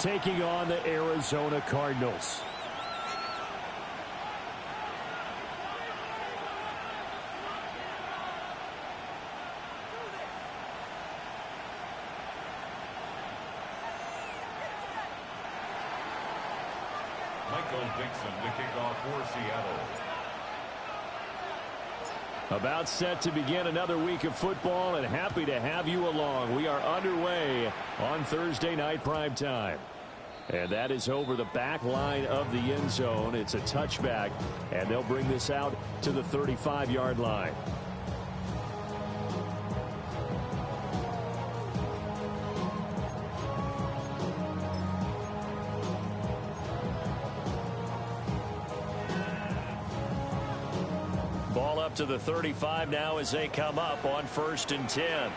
taking on the Arizona Cardinals. To kick off for Seattle. About set to begin another week of football, and happy to have you along. We are underway on Thursday night prime time. And that is over the back line of the end zone. It's a touchback, and they'll bring this out to the 35-yard line. Ball up to the 35 now as they come up on 1st and 10.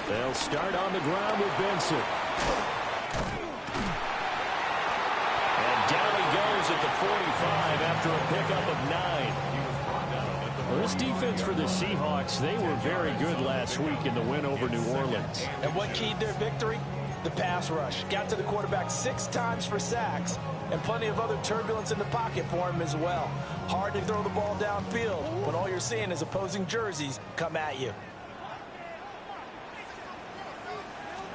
They'll start on the ground with Benson. And down he goes at the 45 after a pickup of 9. Well, this defense for the Seahawks, they were very good last week in the win over New Orleans. And what keyed their victory? The pass rush. Got to the quarterback 6 times for sacks. And plenty of other turbulence in the pocket for him as well. Hard to throw the ball downfield when all you're seeing is opposing jerseys come at you.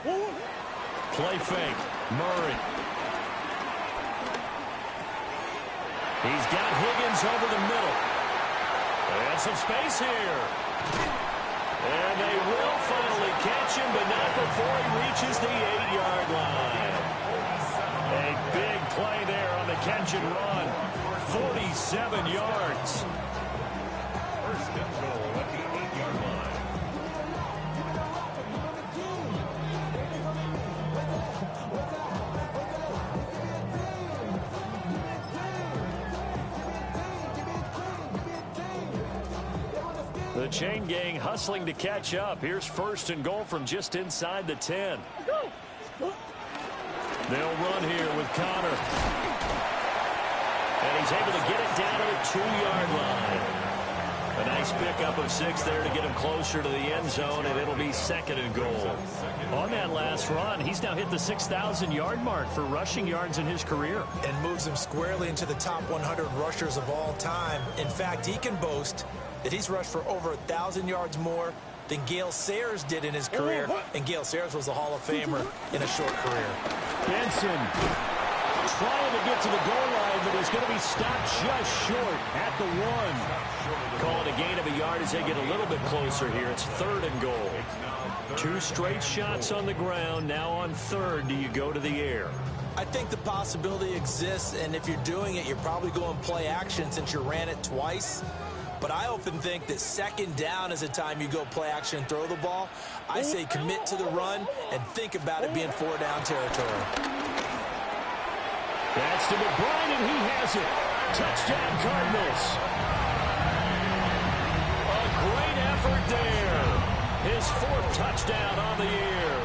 Play fake. Murray. He's got Higgins over the middle. And some space here. And they will finally catch him, but not before he reaches the 8-yard line. A big play there on the catch and run. 47 yards. First and goal at the 8-yard line. The chain gang hustling to catch up. Here's 1st and goal from just inside the 10. They'll run here with Connor. And he's able to get it down to the 2-yard line. A nice pickup of 6 there to get him closer to the end zone, and it'll be 2nd and goal. On that last run, he's now hit the 6,000-yard mark for rushing yards in his career. And moves him squarely into the top 100 rushers of all time. In fact, he can boast that he's rushed for over 1,000 yards more than Gale Sayers did in his career. And Gale Sayers was a Hall of Famer in a short career. Benson trying to get to the goal line, but he's going to be stopped just short at the 1. Call it a gain of a yard as they get a little bit closer here. It's 3rd and goal. 2 straight shots on the ground. Now on 3rd, do you go to the air? I think the possibility exists, and if you're doing it, you're probably going play action since you ran it twice. But I often think that 2nd down is a time you go play action and throw the ball. I say commit to the run and think about it being 4-down territory. That's to McBride, and he has it. Touchdown, Cardinals. A great effort there. His 4th touchdown on the year.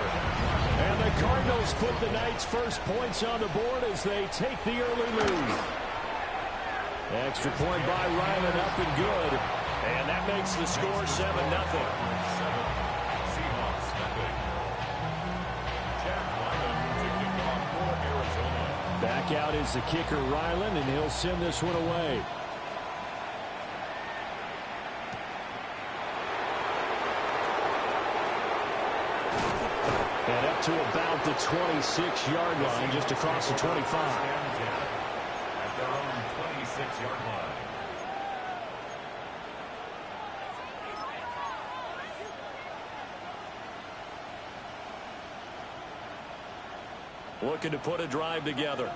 And the Cardinals put the Knights' first points on the board as they take the early lead. Extra point by Ryland, up and good. And that makes the score 7-0. Seahawks nothing. Jack Ryland to kick off for Arizona. Back out is the kicker Ryland, and he'll send this one away. And up to about the 26-yard line, just across the 25. At their own 26-yard line. Looking to put a drive together.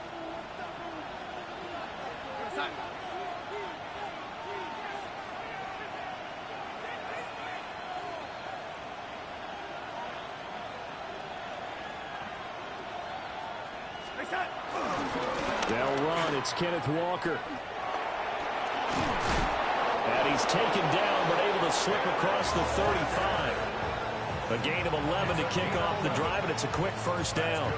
They'll run. It's Kenneth Walker. And he's taken down, but able to slip across the 35. A gain of 11 to kick off the drive, and it's a quick first down.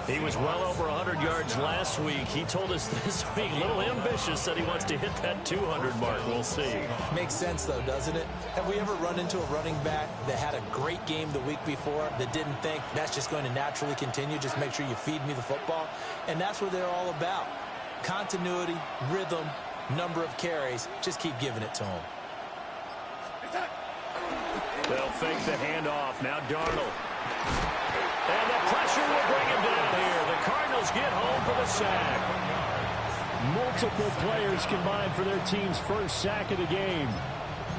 He was well over 100 yards last week. He told us this week, a little ambitious, that he wants to hit that 200 mark. We'll see. Makes sense, though, doesn't it? Have we ever run into a running back that had a great game the week before that didn't think that's just going to naturally continue? Just make sure you feed me the football. And that's what they're all about. Continuity, rhythm, number of carries. Just keep giving it to them. They'll fake the handoff. Now Darnold. And the pressure will bring him down here. The Cardinals get home for the sack. Multiple players combined for their team's first sack of the game.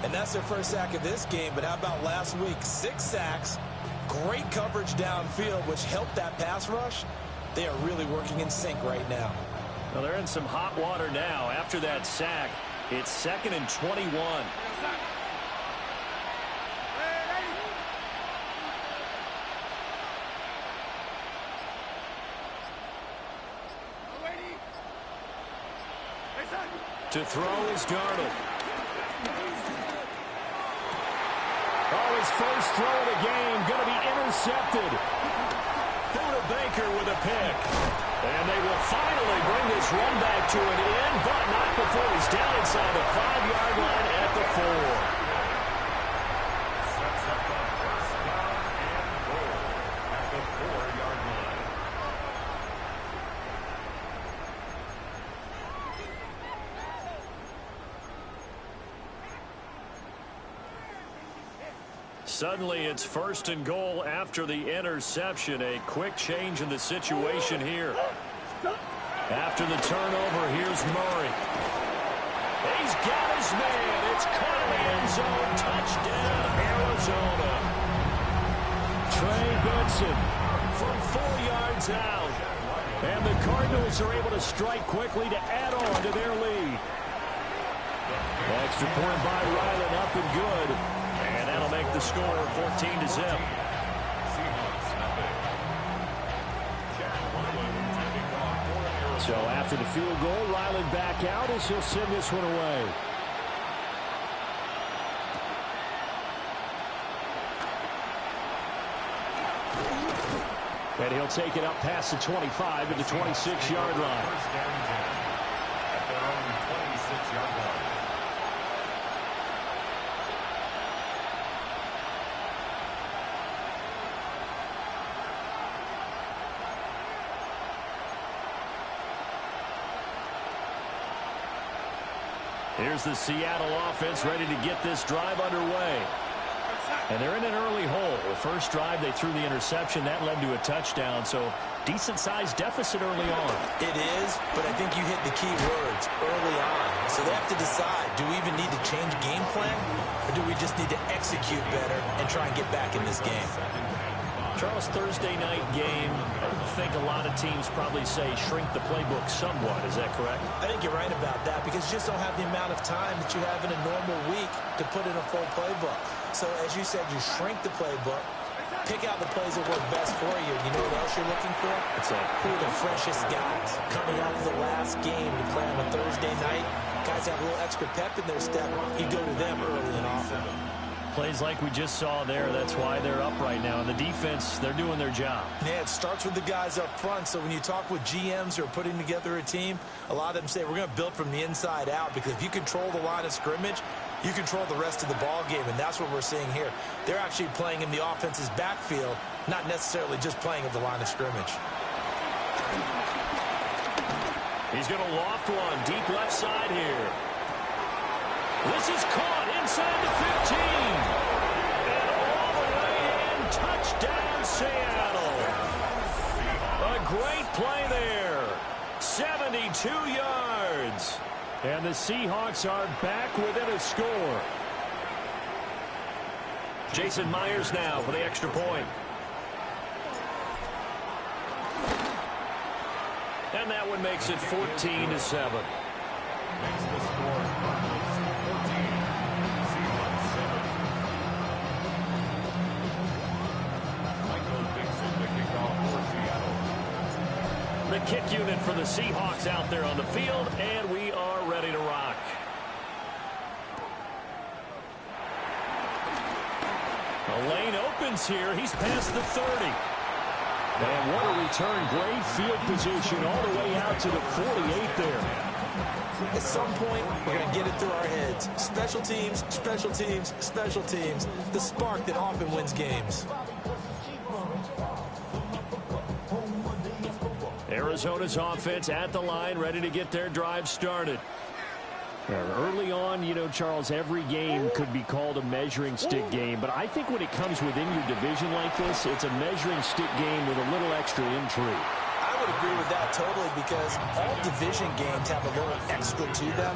And that's their first sack of this game. But how about last week? 6 sacks, great coverage downfield, which helped that pass rush. They are really working in sync right now. Well, they're in some hot water now. After that sack, it's 2nd and 21. To throw is Darnold. Oh, his first throw of the game going to be intercepted. Buda Baker with a pick. And they will finally bring this run back to an end, but not before he's down inside the 5-yard line at the 4. Sets up the first down and goal at the 4-yard line. Suddenly, it's 1st and goal after the interception. A quick change in the situation here. After the turnover, here's Murray. He's got his man. It's caught in the end zone. Touchdown, Arizona. Trey Benson From 4 yards out. and the Cardinals are able to strike quickly to add on to their lead. Extra point by Ryland, up and good. And that'll make the score 14-0. So after the field goal, Ryland back out as he'll send this one away. And he'll take it up past the 25 to the 26-yard line. First down, at their own 26-yard line. Here's the Seattle offense ready to get this drive underway. And they're in an early hole. The first drive, they threw the interception. That led to a touchdown, so decent-sized deficit early on. It is, but I think you hit the key words early on. So they have to decide, do we even need to change game plan, or do we just need to execute better and try and get back in this game? Charles, Thursday night game, I think a lot of teams probably say shrink the playbook somewhat. Is that correct? I think you're right about that because you just don't have the amount of time that you have in a normal week to put in a full playbook. So as you said, you shrink the playbook, pick out the plays that work best for you. You know what else you're looking for? What's that? Who are the freshest guys coming off the last game to play on a Thursday night? Guys have a little extra pep in their step. You go to them early and often. Plays like we just saw there, that's why they're up right now. And the defense, they're doing their job. Yeah, it starts with the guys up front. So when you talk with GMs who are putting together a team, a lot of them say we're going to build from the inside out because if you control the line of scrimmage, you control the rest of the ball game, and that's what we're seeing here. They're actually playing in the offense's backfield, not necessarily just playing at the line of scrimmage. He's going to loft one deep left side here. This is caught inside the 15. And all the way in, touchdown Seattle. A great play there. 72 yards. And the Seahawks are back within a score. Jason Myers now for the extra point. And that one makes it 14-7. Makes the score Cardinals 14, Seahawks 7. Michael Dixon, the kickoff for Seattle. The kick unit for the Seahawks out there on the field, and we are ready to rock. The lane opens here. He's past the 30. And what a return. Great field position all the way out to the 48 there. At some point, we're going to get it through our heads. Special teams, special teams, special teams. The spark that often wins games. Arizona's offense at the line, ready to get their drive started. Early on, you know, Charles, every game could be called a measuring stick game. But I think when it comes within your division like this, it's a measuring stick game with a little extra intrigue. I would agree with that totally because all division games have a little extra to them.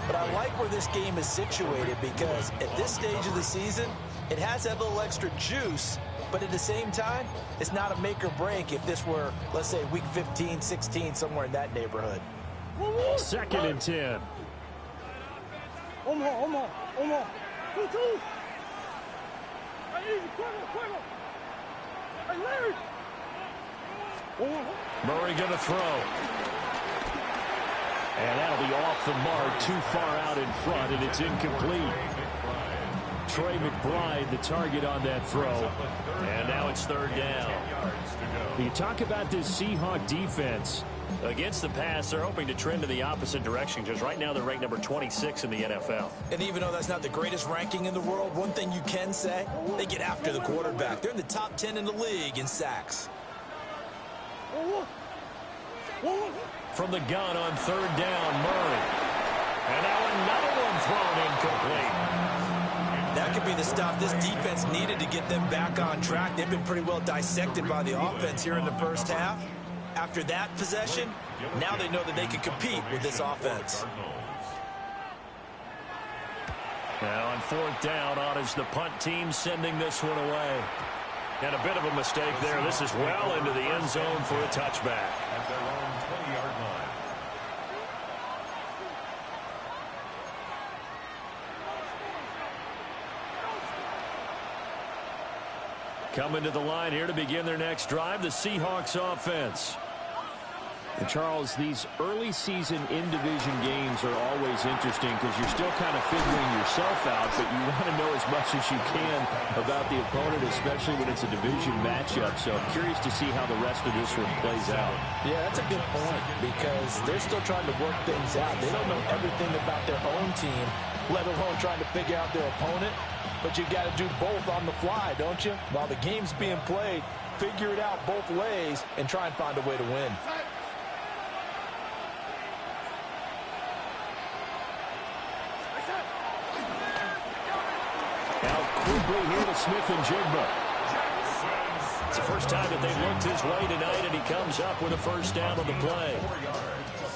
But I like where this game is situated because at this stage of the season, it has that little extra juice. But at the same time, it's not a make or break if this were, let's say, week 15, 16, somewhere in that neighborhood. 2nd and 10. Murray going to throw. And that'll be off the mark, too far out in front, and it's incomplete. Trey McBride, the target on that throw. And now it's 3rd down. You talk about this Seahawk defense. Against the pass, they're hoping to trend in the opposite direction because right now they're ranked number 26 in the NFL. And even though that's not the greatest ranking in the world, one thing you can say, they get after the quarterback. They're in the top 10 in the league in sacks. From the gun on 3rd down, Murray. And now another one thrown incomplete. That could be the stop this defense needed to get them back on track. They've been pretty well dissected by the offense here in the first half. After that possession, now they know that they can compete with this offense. Now on 4th down, on is the punt team sending this one away. And a bit of a mistake there. This is well into the end zone for a touchback. At their own 20-yard line. Coming to the line here to begin their next drive, the Seahawks offense. And Charles, these early season in-division games are always interesting because you're still kind of figuring yourself out, but you want to know as much as you can about the opponent, especially when it's a division matchup. So I'm curious to see how the rest of this one plays out. Yeah, that's a good point because they're still trying to work things out. They don't know everything about their own team, let alone trying to figure out their opponent. But you got to do both on the fly, don't you? While the game's being played, figure it out both ways and try and find a way to win. Quickly here to Smith and Jigba. It's the first time that they've looked his way tonight, and he comes up with a 1st down on the play.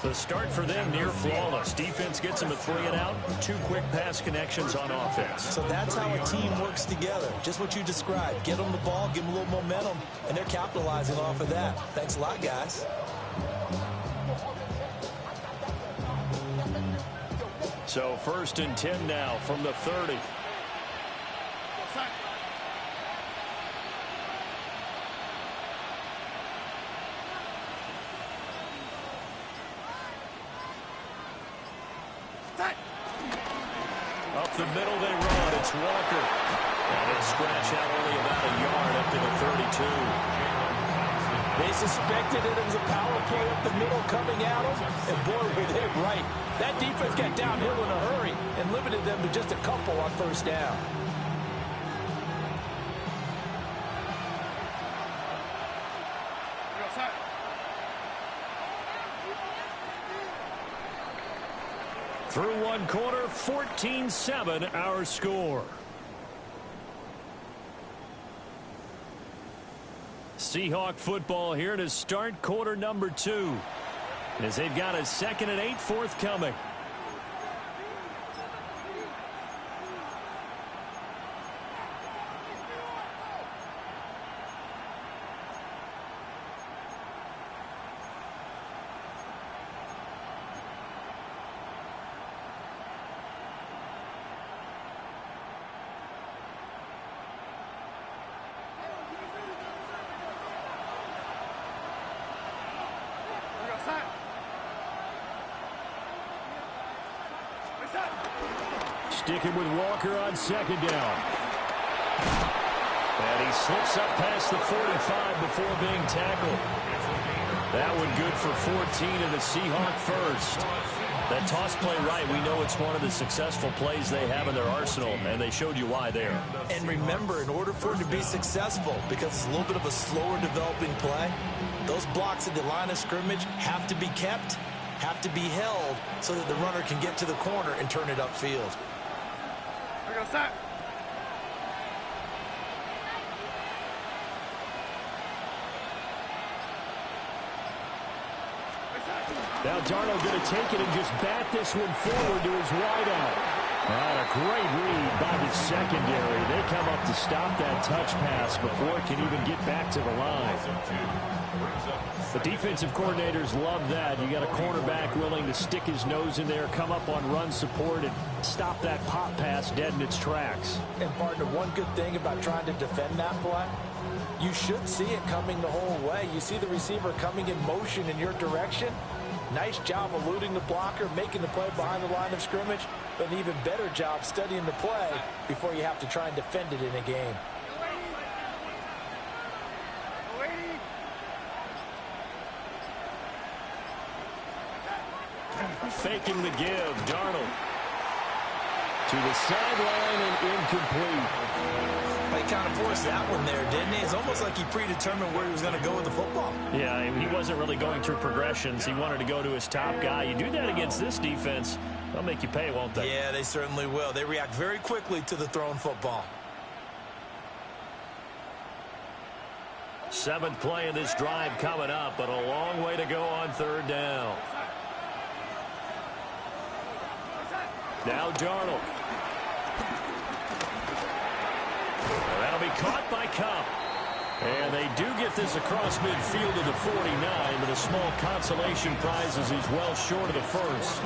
The start for them near flawless. Defense gets them a 3 and out. 2 quick pass connections on offense. So that's how a team works together. Just what you described. Get them the ball, give them a little momentum, and they're capitalizing off of that. Thanks a lot, guys. So 1st and 10 now from the 30. Up the middle they run. It's Walker. And they scratch out only about a yard up to the 32. They suspected it was a power play up the middle coming at them, and boy, were they right. That defense got downhill in a hurry and limited them to just a couple on 1st down. Through one quarter, 14-7 our score. Seahawk football here to start quarter number 2. As they've got a 2nd and 8 forthcoming. Sticking with Walker on 2nd down. And he slips up past the 45 before being tackled. That one good for 14 and a Seahawk first. That toss play right, we know it's one of the successful plays they have in their arsenal, and they showed you why there. And remember, in order for it to be successful, because it's a little bit of a slower developing play, those blocks at the line of scrimmage have to be kept, have to be held, so that the runner can get to the corner and turn it upfield. We're going to start. Now Darnold going to take it and just bat this one forward to his wideout. And a great read by the secondary. They come up to stop that touch pass before it can even get back to the line. The defensive coordinators love that. You got a cornerback willing to stick his nose in there, come up on run support, and stop that pop pass dead in its tracks. And, partner, one good thing about trying to defend that play, you should see it coming the whole way. You see the receiver coming in motion in your direction. Nice job eluding the blocker, making the play behind the line of scrimmage, but an even better job studying the play before you have to try and defend it in a game. Faking the give, Darnold. To the sideline and incomplete. He kind of forced that one there, didn't he? It's almost like he predetermined where he was going to go with the football. Yeah, he wasn't really going through progressions. He wanted to go to his top guy. You do that against this defense, they'll make you pay, won't they? Yeah, they certainly will. They react very quickly to the thrown football. 7th play of this drive coming up, but a long way to go on 3rd down. Now Darnold. That'll be caught by Cup. And they do get this across midfield to the 49, but a small consolation prize as he's well short of the first.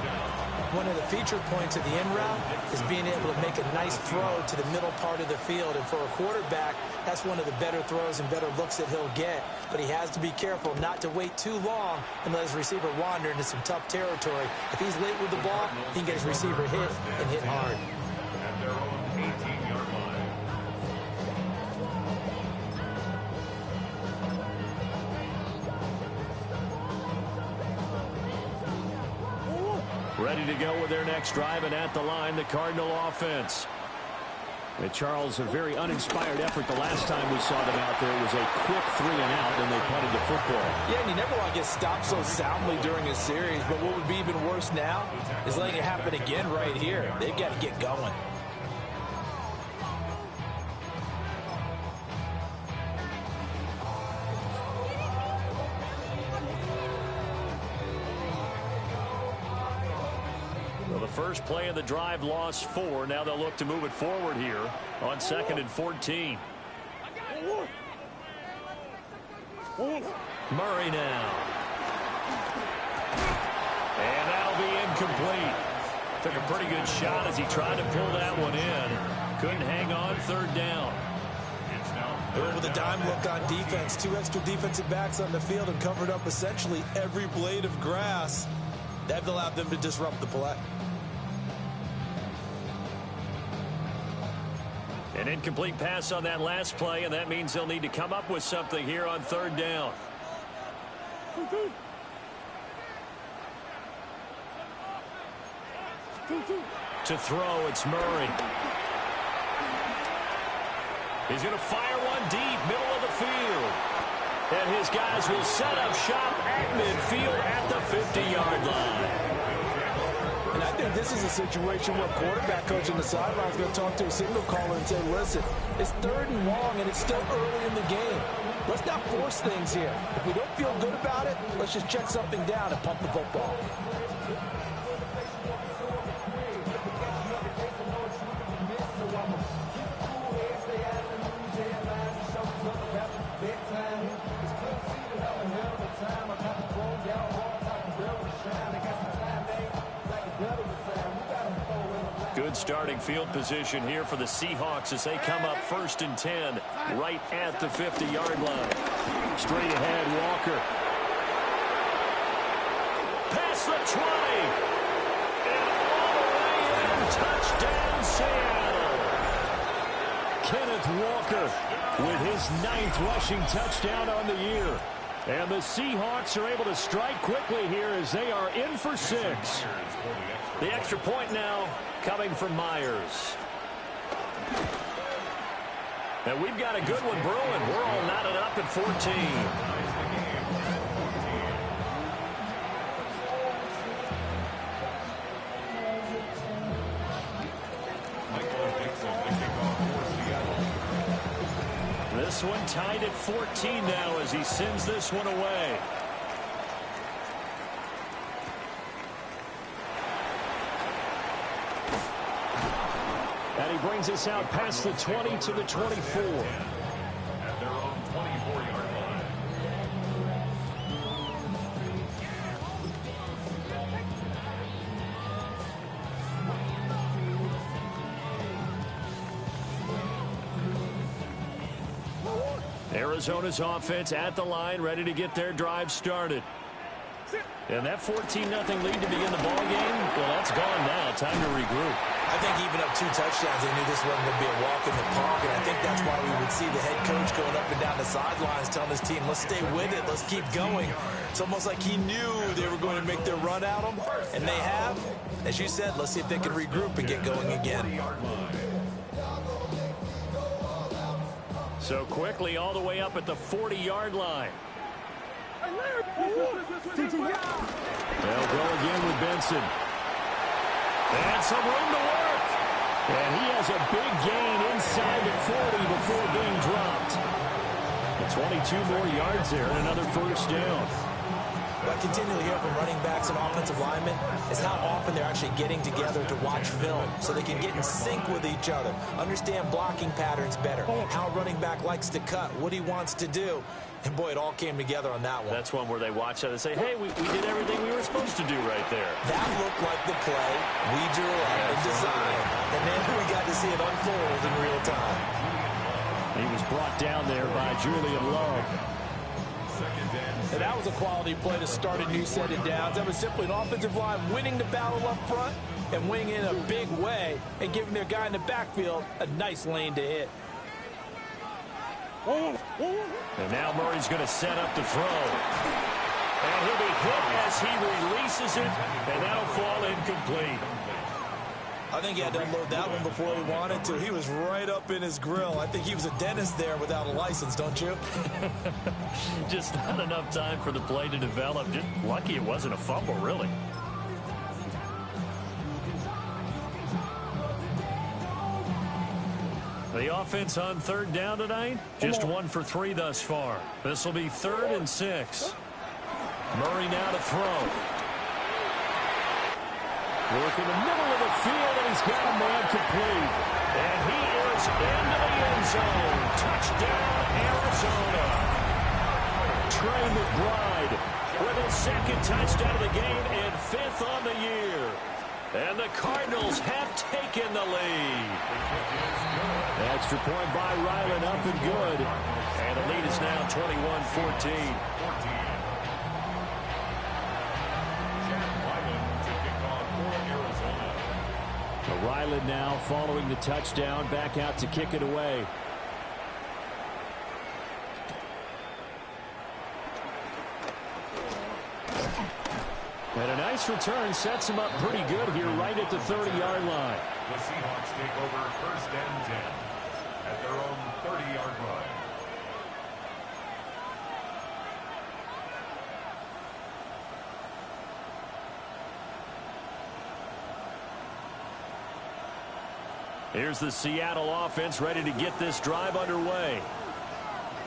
One of the feature points of the end route is being able to make a nice throw to the middle part of the field. And for a quarterback, that's one of the better throws and better looks that he'll get. But he has to be careful not to wait too long and let his receiver wander into some tough territory. If he's late with the ball, he can get his receiver hit and hit hard. At their own 18-yard line. Ready to go with their next drive, and at the line, the Cardinal offense. And Charles, a very uninspired effort the last time we saw them out there. It was a quick 3 and out, and they punted the football. Yeah, and you never want to get stopped so soundly during a series, but what would be even worse now is letting it happen again right here. They've got to get going. First play of the drive lost 4. Now they'll look to move it forward here on 2nd and 14. Murray now. And that'll be incomplete. Took a pretty good shot as he tried to pull that one in. Couldn't hang on. 3rd down. With a dime look on defense, 2 extra defensive backs on the field and covered up essentially every blade of grass. That allowed them to disrupt the play. An incomplete pass on that last play, and that means they'll need to come up with something here on 3rd down. To throw, it's Murray. He's going to fire one deep, middle of the field. And his guys will set up shop at midfield at the 50-yard line. And I think this is a situation where quarterback coach on the sideline is going to talk to a signal caller and say, listen, it's 3rd and long and it's still early in the game. Let's not force things here. If we don't feel good about it, let's just check something down and pump the football. Good starting field position here for the Seahawks as they come up 1st and 10 right at the 50-yard line. Straight ahead, Walker. Past the 20. And all the way in. Touchdown, Seattle. Kenneth Walker with his 9th rushing touchdown on the year. And the Seahawks are able to strike quickly here as they are in for 6. The extra point now coming from Myers. And we've got a good one brewing. We're all knotted up at 14. This one tied at 14 now as he sends this one away. And he brings us out past the 20 to the 24. At their own 24-yard line. Arizona's offense at the line, ready to get their drive started. And that 14-0 lead to begin the ball game, well, that's gone now. Time to regroup. I think even up 2 touchdowns, they knew this wasn't going to be a walk in the park, and I think that's why we would see the head coach going up and down the sidelines telling his team, let's stay with it, let's keep going. It's almost like he knew they were going to make their run at him, and they have. As you said, let's see if they can regroup and get going again. So quickly all the way up at the 40-yard line. They'll go again with Benson. And some room to work. And he has a big gain inside the 40 before being dropped. And 22 more yards there and another first down. What I continually hear from running backs and offensive linemen is how often they're actually getting together to watch film so they can get in sync with each other, understand blocking patterns better, how a running back likes to cut, what he wants to do. And, boy, it all came together on that one. That's one where they watch that and say, hey, we did everything we were supposed to do right there. That looked like the play we drew up and designed. And then we got to see it unfold in real time. He was brought down there by Julian Love. And that was a quality play to start a new set of downs. That was simply an offensive line winning the battle up front and winning in a big way and giving their guy in the backfield a nice lane to hit. And now Murray's going to set up to throw. And he'll be hit as he releases it, and that'll fall incomplete. I think he had to unload that one before he wanted to. He was right up in his grill. I think he was a dentist there without a license, don't you? Just not enough time for the play to develop. Just lucky it wasn't a fumble, really. The offense on 3rd down tonight, just 1 for 3 thus far. This will be 3rd and 6. Murray now to throw. Work in the middle of the field, and he's got a man complete. And he is into the end zone. Touchdown, Arizona. Trey McBride With his 2nd touchdown of the game and 5th on the year. And the Cardinals have taken the lead. Extra point by Ryland, up and good. And the lead is now 21-14. Ryland now following the touchdown, back out to kick it away. And a nice return sets him up pretty good here right at the 30-yard line. The Seahawks take over 1st and 10 at their own 30-yard line. Here's the Seattle offense ready to get this drive underway.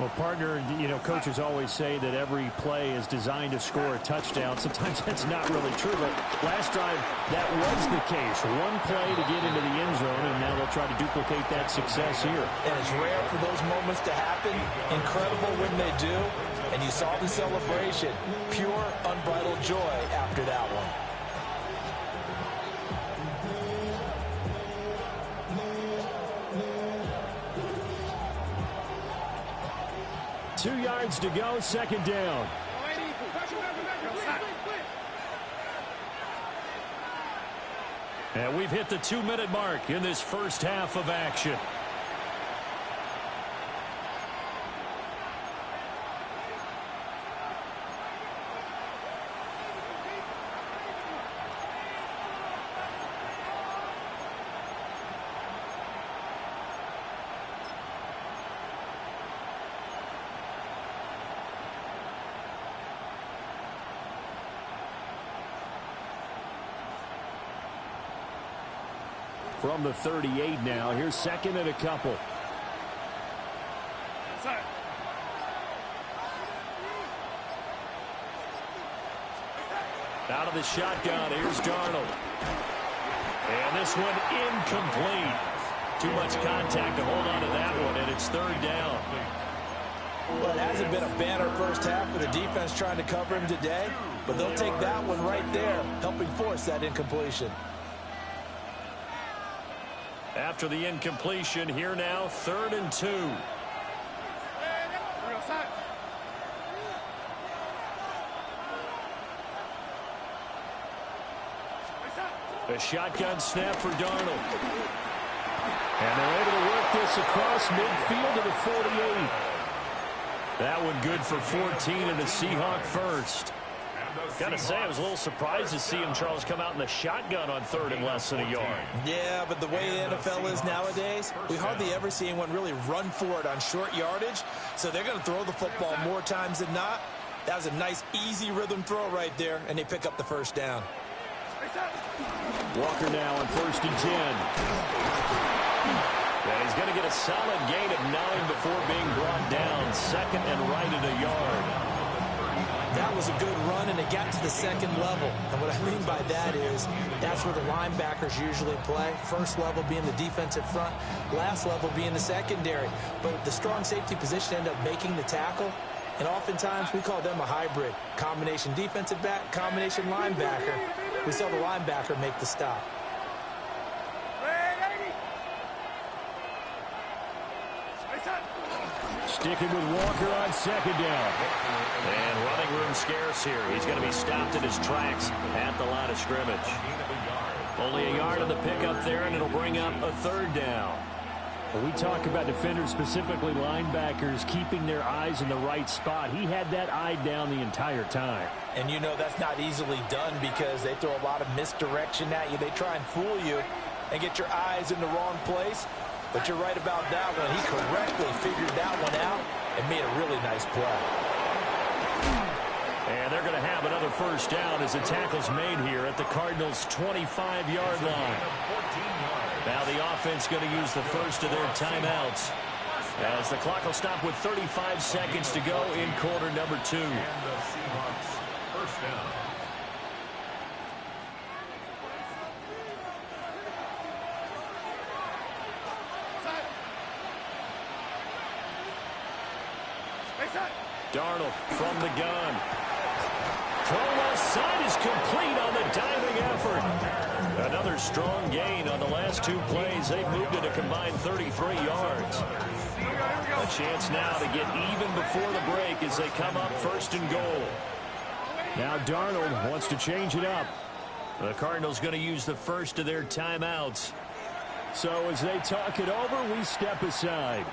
Well, partner, coaches always say that every play is designed to score a touchdown. Sometimes that's not really true, but last drive, that was the case. One play to get into the end zone, and now they'll try to duplicate that success here. And it's rare for those moments to happen. Incredible when they do. And you saw the celebration. Pure, unbridled joy after that one. 2 yards to go, 2nd down. And we've hit the 2-minute mark in this first half of action. From the 38 now. Here's second and a couple. Outside. Out of the shotgun, here's Darnold. And this one incomplete. Too much contact to hold on to that one, and it's third down. Well, it hasn't been a banner first half for the defense trying to cover him today, but they'll take that one right there, helping force that incompletion. After the incompletion, here now, 3rd and 2. We're outside. A shotgun snap for Darnold. And they're able to work this across midfield to the 48. That one good for 14 and a Seahawk first. Got to say, I was a little surprised to see him, Charles, come out in the shotgun on 3rd and less than a yard. Yeah, but the way the NFL is nowadays, we hardly ever see anyone really run for it on short yardage. So they're going to throw the football more times than not. That was a nice, easy rhythm throw right there, and they pick up the first down. Walker now on 1st and 10. And he's going to get a solid gain of 9 before being brought down. 2nd and right at a yard. That was a good run, and it got to the 2nd level. And what I mean by that is that's where the linebackers usually play. First level being the defensive front, last level being the secondary. But the strong safety position ended up making the tackle. And oftentimes we call them a hybrid. Combination defensive back, combination linebacker. We saw the linebacker make the stop. Sticking with Walker on 2nd down. And running room scarce here. He's going to be stopped in his tracks at the line of scrimmage. Only a yard on the pickup there, and it'll bring up a 3rd down. When we talk about defenders, specifically linebackers, keeping their eyes in the right spot, he had that eye down the entire time. And you know that's not easily done because they throw a lot of misdirection at you. They try and fool you and get your eyes in the wrong place. But you're right about that one. He correctly figured that one out and made a really nice play. And they're going to have another first down as the tackle's made here at the Cardinals' 25-yard line. Now the offense going to use the first of their timeouts as the clock will stop with 35 seconds to go in quarter number 2. And the Seahawks first down. Darnold from the gun. Throw left side is complete on the diving effort. Another strong gain on the last 2 plays. They've moved it a combined 33 yards. A chance now to get even before the break as they come up 1st and goal. Now Darnold wants to change it up. The Cardinals going to use the first of their timeouts. So as they talk it over, we step aside.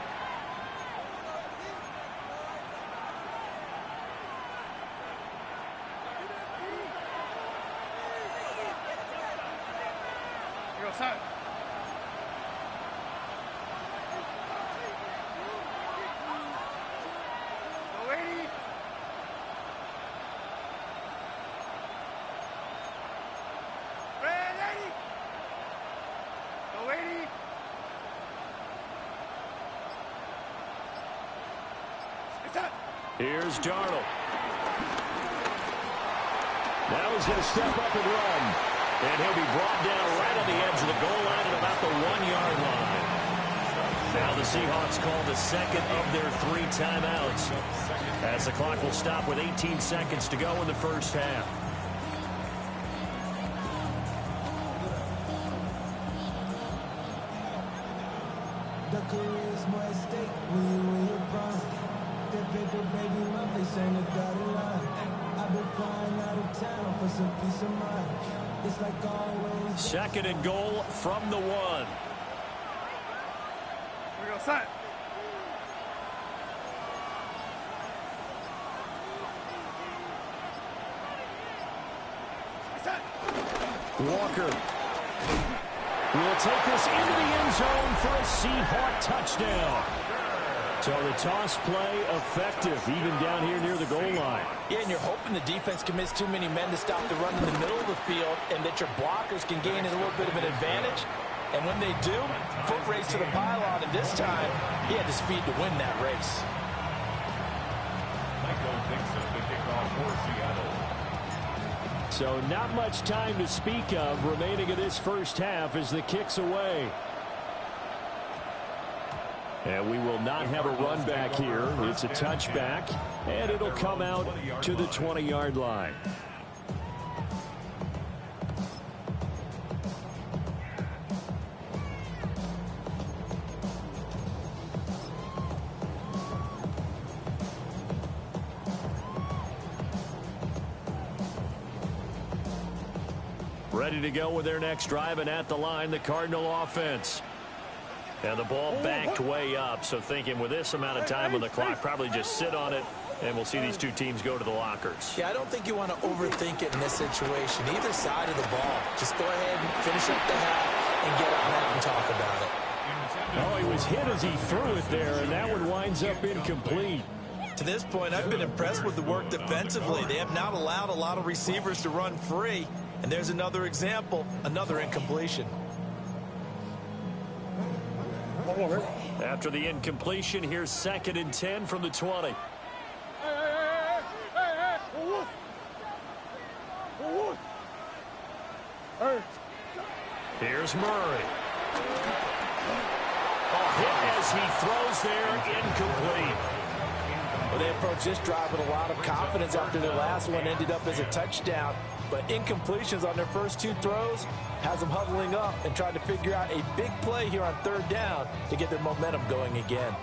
Outside. Go 80. Ready. Go 80. Here's Darnold. Now he's going to step up and run. And he'll be brought down right on the edge of the goal line at about the 1-yard line. Now the Seahawks call the second of their 3 timeouts as the clock will stop with 18 seconds to go in the first half. The career is more at stake when you in your prime. That paper, baby, my face ain't a dotted line. I've been flying out of town for some peace of mind. It's like always. 2nd and goal from the 1. We go outside. Walker will take this into the end zone for a Seahawk touchdown. So the toss play effective, even down here near the goal line. Yeah, and you're hoping the defense commits too many men to stop the run in the middle of the field and that your blockers can gain a little bit of an advantage. And when they do, foot race to the pylon, and this time, he had the speed to win that race. Michael Dixon, the kickoff for Seattle. So not much time to speak of remaining in this first half as the kick's away. And we will not have a run back here. It's a touchback, and it'll come out to the 20-yard line. Ready to go with their next drive, and at the line, the Cardinal offense. And the ball backed way up, so thinking with this amount of time on the clock, probably just sit on it, and we'll see these two teams go to the lockers. Yeah, I don't think you want to overthink it in this situation. Either side of the ball. Just go ahead and finish up the half and get on out and talk about it. Oh, he was hit as he threw it there, and that one winds up incomplete. To this point, I've been impressed with the work defensively. They have not allowed a lot of receivers to run free. And there's another example, another incompletion. After the incompletion, here's 2nd and 10 from the 20. Here's Murray. Hit as he throws there, incomplete. Well, they approached this drive with a lot of confidence after their last one ended up as a touchdown. But incompletions on their first two throws has them huddling up and trying to figure out a big play here on 3rd down to get their momentum going again.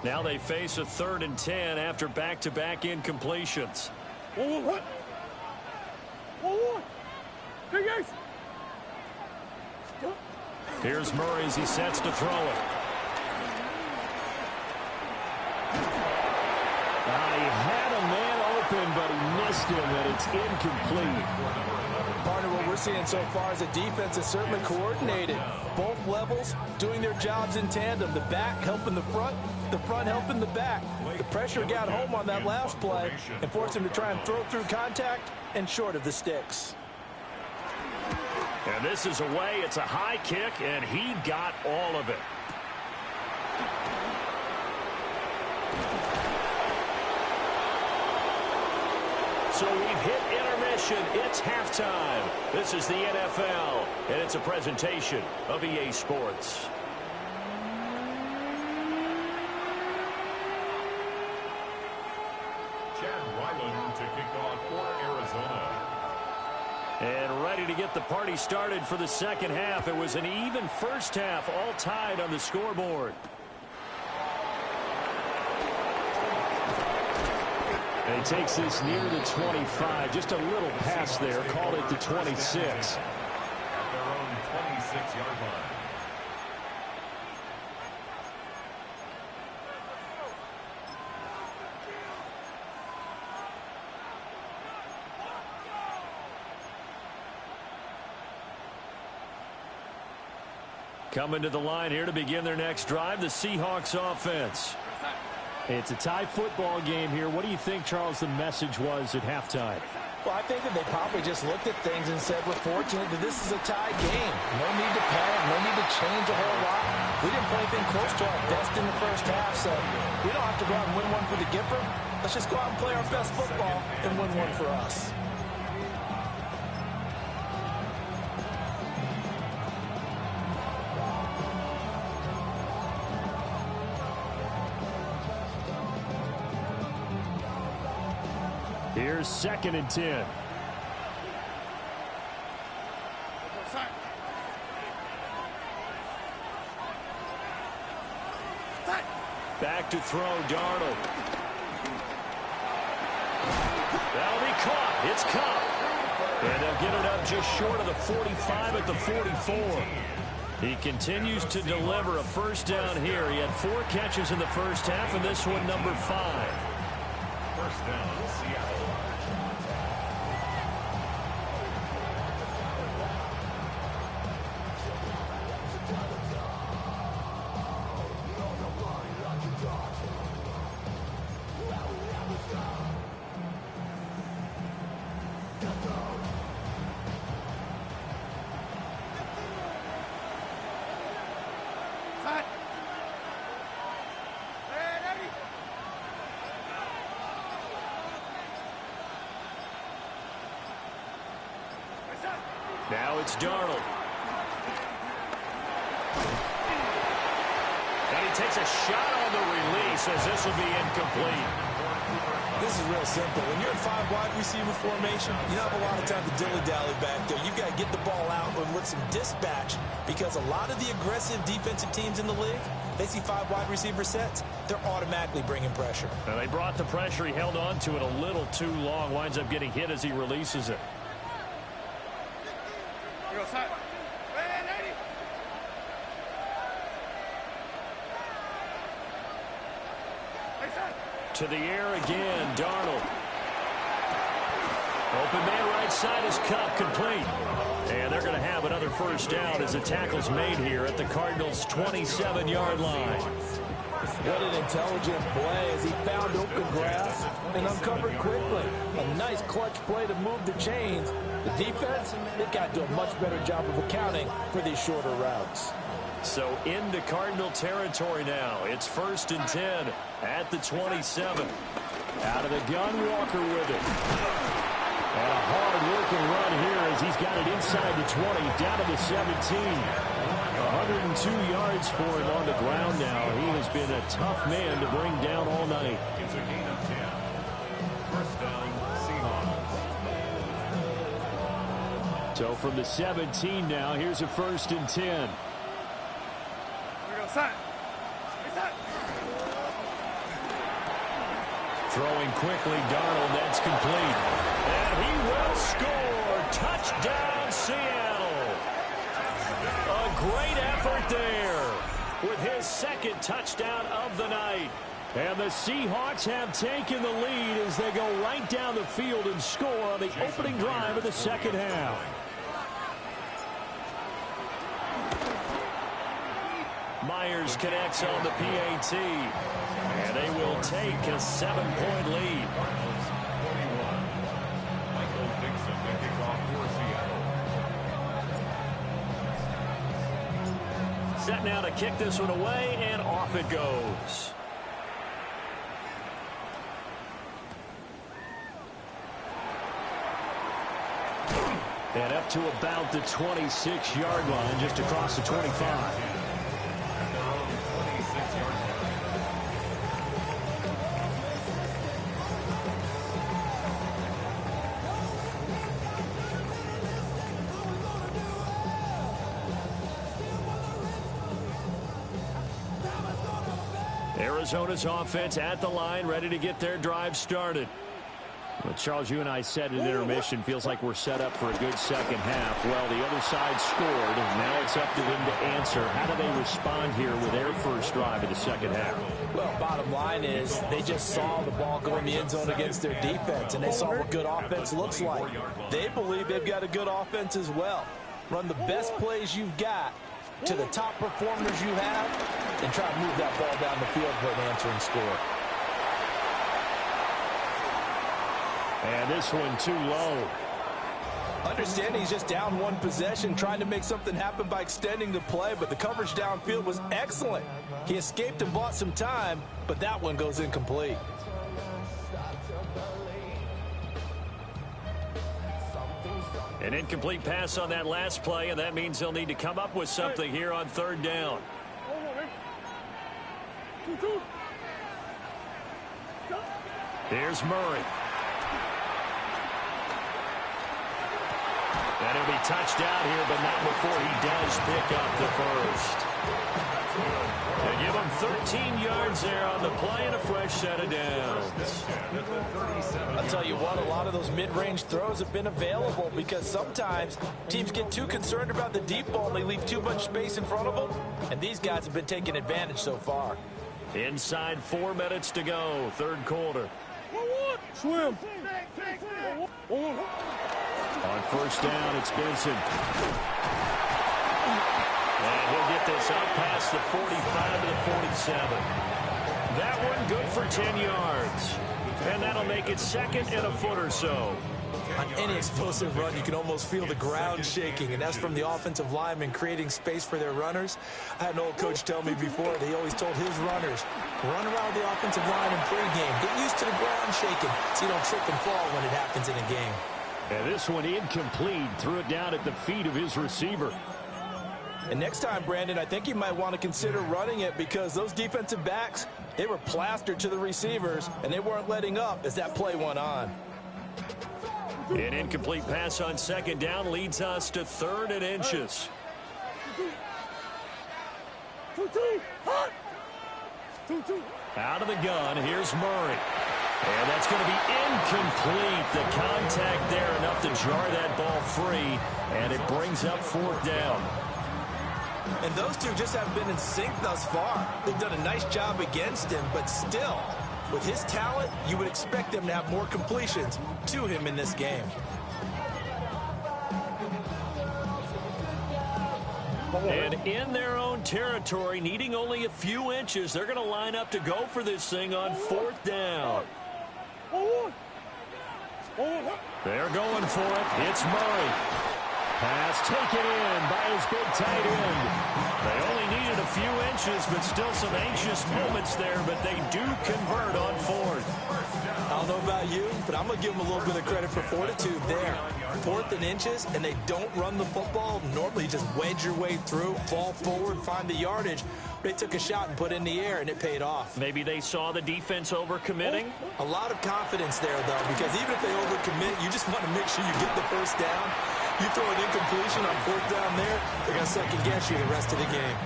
Now they face a 3rd and 10 after back-to-back incompletions. Here's Murray as he sets to throw it. He had a man open, but he missed him, and it's incomplete. Partner, what we're seeing so far is a defense that's certainly coordinated. Both levels doing their jobs in tandem. The back helping the front helping the back. The pressure got home on that last play and forced him to try and throw through contact and short of the sticks. And this is away. It's a high kick, and he got all of it. So we've hit intermission. It's halftime. This is the NFL, and it's a presentation of EA Sports. Chad Ryland to kick off for Arizona. And ready to get the party started for the second half. It was an even first half, all tied on the scoreboard. And he takes this near the 25. Just a little pass there. Called it the 26. At their own 26-yard line. Coming to the line here to begin their next drive, the Seahawks offense. It's a tie football game here. What do you think, Charles, the message was at halftime? Well, I think that they probably just looked at things and said, we're fortunate that this is a tie game. No need to panic, no need to change a whole lot. We didn't play anything close to our best in the first half, so we don't have to go out and win one for the Gipper. Let's just go out and play our best football and win one for us. Here's 2nd and 10. Back to throw, Darnold. That'll be caught. It's caught. And they'll get it up just short of the 45 at the 44. He continues to deliver a first down here. He had 4 catches in the first half, and this one number 5. First down, Seattle. Now it's Darnold. And he takes a shot on the release as this will be incomplete. This is real simple. When you're in 5 wide receiver formation, you don't have a lot of time to dilly-dally back there. You've got to get the ball out and with some dispatch, because a lot of the aggressive defensive teams in the league, they see 5 wide receiver sets, they're automatically bringing pressure. Now they brought the pressure. He held on to it a little too long. Winds up getting hit as he releases it. You go side. To the air again, Darnold. Open man right side is cut, complete. And they're going to have another first down as the tackle's made here at the Cardinals' 27-yard line. What an intelligent play as he found open grass and uncovered quickly. A nice clutch play to move the chains. The defense, they've got to do a much better job of accounting for these shorter routes. So into Cardinal territory now. It's 1st and 10 at the 27. Out of the gun, Walker with it. And a hard-working run here as he's got it inside the 20, down to the 17. 102 yards for him on the ground now. He has been a tough man to bring down all night. It's a gain of 10. First down, Seahawks. So from the 17 now, here's a 1st and 10. Throwing quickly, Darnold, that's complete. And he will score. Touchdown, Seattle. A great effort there with his 2nd touchdown of the night. And the Seahawks have taken the lead as they go right down the field and score on the opening drive of the 2nd half. Myers connects on the PAT, and they will take a 7-point lead. Michael Dixon to kick off for Seattle. Set now to kick this one away, and off it goes. And up to about the 26-yard line, just across the 25. Arizona's offense at the line, ready to get their drive started. Well, Charles, you and I said at intermission, feels like we're set up for a good 2nd half. Well, the other side scored, and now it's up to them to answer. How do they respond here with their first drive of the 2nd half? Well, bottom line is they just saw the ball go in the end zone against their defense, and they saw what good offense looks like. They believe they've got a good offense as well. Run the best plays you've got to the top performers you have, and try to move that ball down the field for an answering score. And this one too low. Understanding he's just down 1 possession, trying to make something happen by extending the play, but the coverage downfield was excellent. He escaped and bought some time, but that one goes incomplete. An incomplete pass on that last play, and that means they'll need to come up with something here on 3rd down. Here's Murray. And he'll be touched out here, but not before he does pick up the first. They give him 13 yards there on the play and a fresh set of downs. I'll tell you what, a lot of those mid-range throws have been available because sometimes teams get too concerned about the deep ball and they leave too much space in front of them, and these guys have been taking advantage so far. Inside 4 minutes to go, 3rd quarter. Swim. On 1st down, it's Benson. And he'll get this up past the 45 to the 47. That one good for 10 yards. And that'll make it 2nd and a foot or so. On any explosive run, you can almost feel the ground shaking, and that's from the offensive linemen creating space for their runners. I had an old coach tell me before that he always told his runners, run around the offensive line in pregame. Get used to the ground shaking so you don't trip and fall when it happens in a game. And this one incomplete. Threw it down at the feet of his receiver. And next time, Brandon, I think you might want to consider running it because those defensive backs, they were plastered to the receivers, and they weren't letting up as that play went on. An incomplete pass on second down leads us to 3rd and inches. Out of the gun, here's Murray. And that's going to be incomplete. The contact there enough to jar that ball free, and it brings up 4th down. And those two just haven't been in sync thus far. They've done a nice job against him, but still, with his talent, you would expect them to have more completions to him in this game. And in their own territory, needing only a few inches, they're going to line up to go for this thing on 4th down. They're going for it. It's Murray. Pass taken in by his big tight end. They only needed a few inches, but still some anxious moments there, but they do convert on 4th. I don't know about you, but I'm going to give them a little bit of credit for fortitude there. 4th and inches, and they don't run the football. Normally, you just wedge your way through, fall forward, find the yardage. They took a shot and put it in the air, and it paid off. Maybe they saw the defense overcommitting. A lot of confidence there, though, because even if they overcommit, you just want to make sure you get the first down. You throw an incompletion on 4th down there, they're going to second-guess you the rest of the game.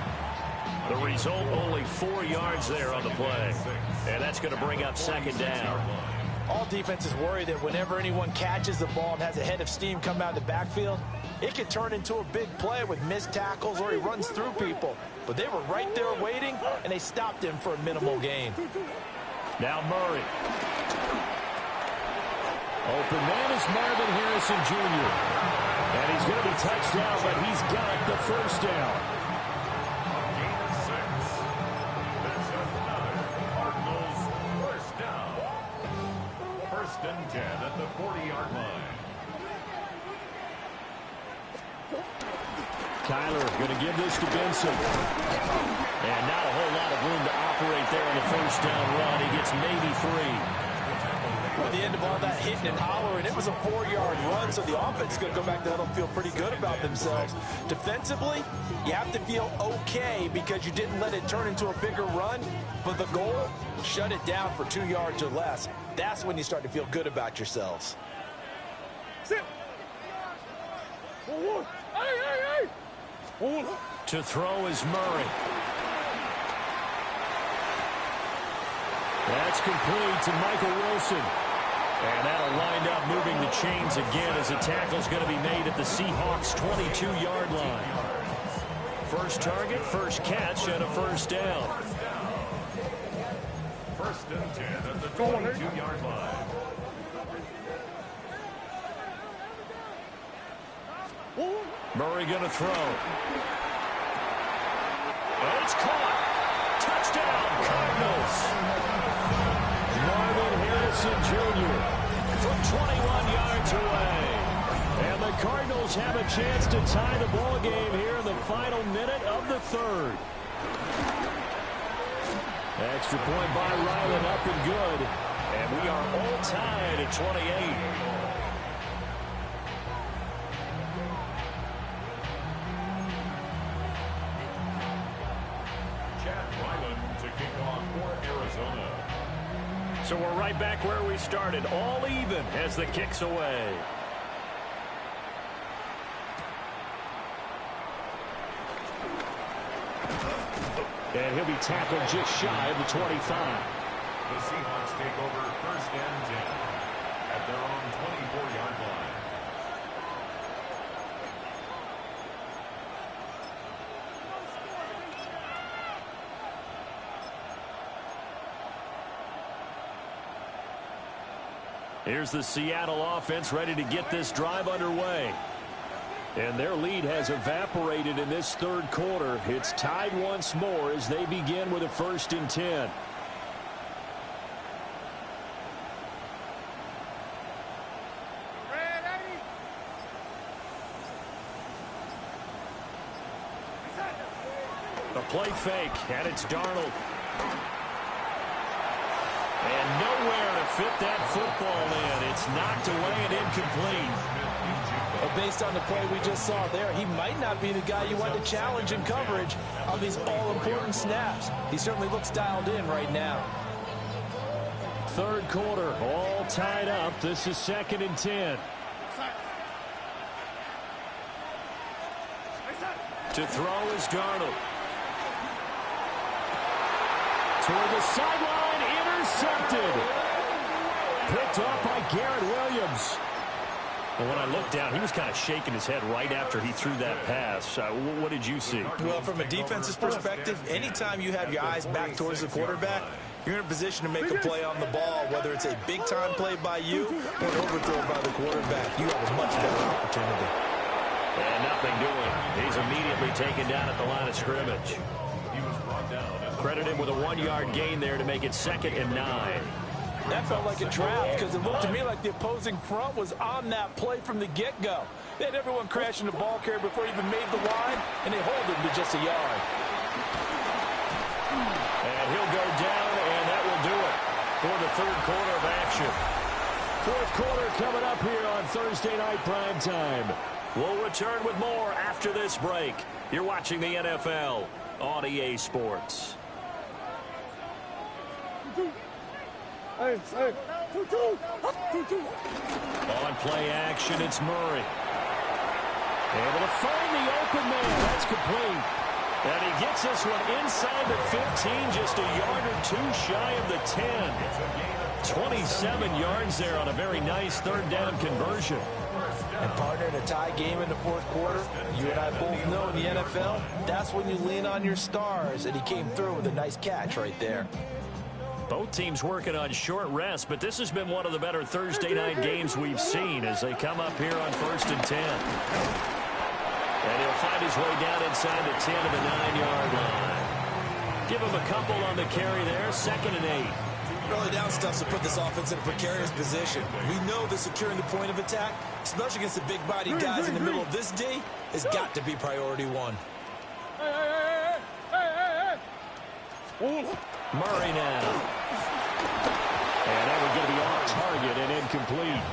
The result, only 4 yards there on the play. And that's going to bring up 2nd down. All defenses worry that whenever anyone catches the ball and has a head of steam come out of the backfield, it could turn into a big play with missed tackles or he runs through people. But they were right there waiting, and they stopped him for a minimal gain. Now Murray. Open man is Marvin Harrison Jr. And he's going to be touched down, but he's got the first down. Gain of 6. That's another Cardinals first down. 1st and 10 at the 40-yard line. Kyler going to give this to Benson. And not a whole lot of room to operate there on the first down run. He gets maybe 3. At the end of all that hitting and hollering, it was a 4-yard run, so the offense is going to go back to that and feel pretty good about themselves. Defensively, you have to feel okay because you didn't let it turn into a bigger run, but the goal, shut it down for 2 yards or less. That's when you start to feel good about yourselves. To throw is Murray. That's complete to Michael Wilson. And that'll wind up moving the chains again as the tackle's going to be made at the Seahawks' 22-yard line. First target, first catch, and a first down. 1st and 10 at the 22-yard line. Murray going to throw. And it's caught. Touchdown, Cardinals. Marvin Harrison Jr. from 21 yards away. And the Cardinals have a chance to tie the ball game here in the final minute of the 3rd. Extra point by Ryland, up and good. And we are all tied at 28. So we're right back where we started, all even as the kick's away. And he'll be tackled just shy of the 25. The Seahawks take over 1st and 10 at their own 24-yard line. Here's the Seattle offense ready to get this drive underway. And their lead has evaporated in this 3rd quarter. It's tied once more as they begin with a 1st and 10. A play fake, and it's Darnold. And nowhere to fit that football in. It's knocked away and incomplete. Well, based on the play we just saw there, he might not be the guy you want to challenge in coverage on these all-important snaps. He certainly looks dialed in right now. Third quarter, all tied up. This is 2nd and 10. To throw is Darnold. Toward the sideline, intercepted. Picked up by Garrett Williams. And when I looked down, he was kind of shaking his head right after he threw that pass. What did you see? Well, from a defense's perspective, anytime you have your eyes back towards the quarterback, you're in a position to make a play on the ball, whether it's a big-time play by you or an overthrow by the quarterback. You have a much better opportunity. And nothing doing. He's immediately taken down at the line of scrimmage. Credit him with a 1-yard gain there to make it 2nd and 9. That felt like a trap because it looked to me like the opposing front was on that play from the get-go. They had everyone crashing the ball carrier before he even made the line, and they hold him to just a yard. And he'll go down, and that will do it for the third quarter of action. Fourth quarter coming up here on Thursday Night Prime Time. We'll return with more after this break. You're watching the NFL on EA Sports. Hey. On play action, it's Murray. Able to find the open man. That's complete. And he gets this one inside the 15, just a yard or two shy of the 10. 27 yards there on a very nice third down conversion. And partner, in a tie game in the fourth quarter, you and I both know in the NFL, that's when you lean on your stars, and he came through with a nice catch right there. Both teams working on short rest, but this has been one of the better Thursday night games we've seen as they come up here on 1st and 10. And he'll find his way down inside the 10 of the 9-yard line. Give him a couple on the carry there, 2nd and 8. Early down stuff to put this offense in a precarious position. We know that securing the point of attack, especially against the big-bodied guys in the middle of this D, has got to be priority one. Murray now. And that was going to be off target and incomplete.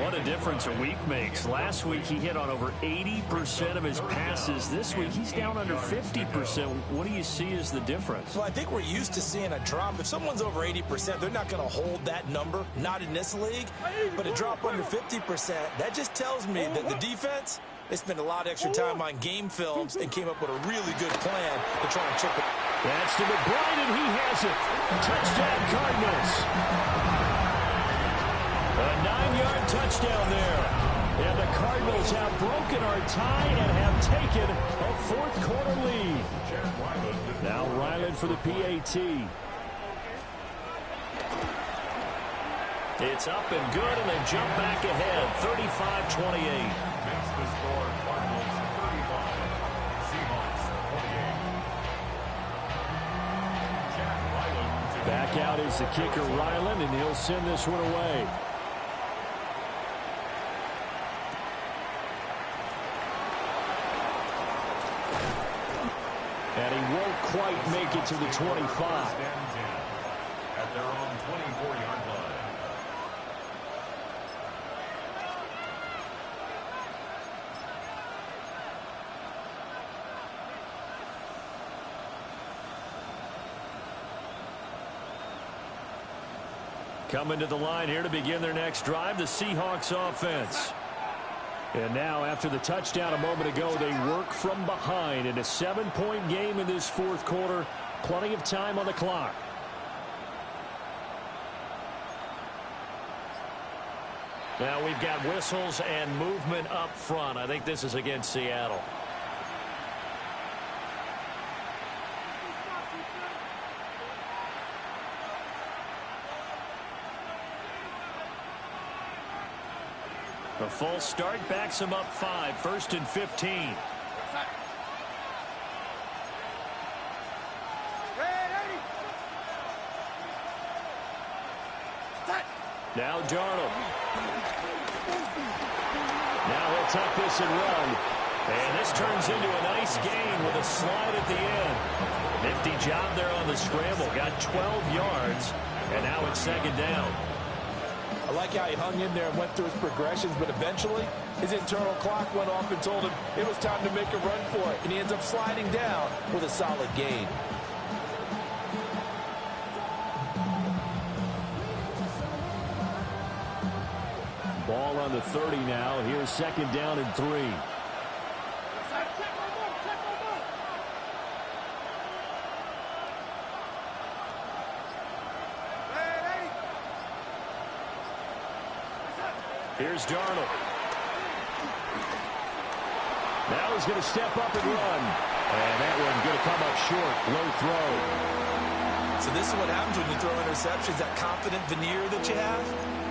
What a difference a week makes. Last week he hit on over 80% of his passes. This week he's down under 50%. What do you see as the difference? Well, I think we're used to seeing a drop. If someone's over 80%, they're not going to hold that number, not in this league. But a drop under 50%, that just tells me that the defense, they spent a lot of extra time on game films and came up with a really good plan to try and chip it. That's to McBride, and he has it. Touchdown, Cardinals. A 9-yard touchdown there. And the Cardinals have broken our tie and have taken a fourth quarter lead. Now Ryland for the PAT. It's up and good, and they jump back ahead, 35-28. Makes the score Cardinals 35, Seahawks 28. Back out is the kicker, Ryland, and he'll send this one away. And he won't quite make it to the 25. At their own 24-yard line. Coming to the line here to begin their next drive, the Seahawks offense. And now, after the touchdown a moment ago, they work from behind in a 7-point game in this fourth quarter. Plenty of time on the clock. Now we've got whistles and movement up front. I think this is against Seattle. A false start backs him up 5, 1st and 15. Now Darnold. Now he'll tuck this and run. And this turns into a nice gain with a slide at the end. Nifty job there on the scramble. Got 12 yards. And second down. I like how he hung in there and went through his progressions, but eventually his internal clock went off and told him it was time to make a run for it, and he ends up sliding down with a solid gain. Ball on the 30 now. Here's second down and 3. Here's Darnold. Now he's going to step up and run. And that one going to come up short. Low throw. So this is what happens when you throw interceptions. That confident veneer that you have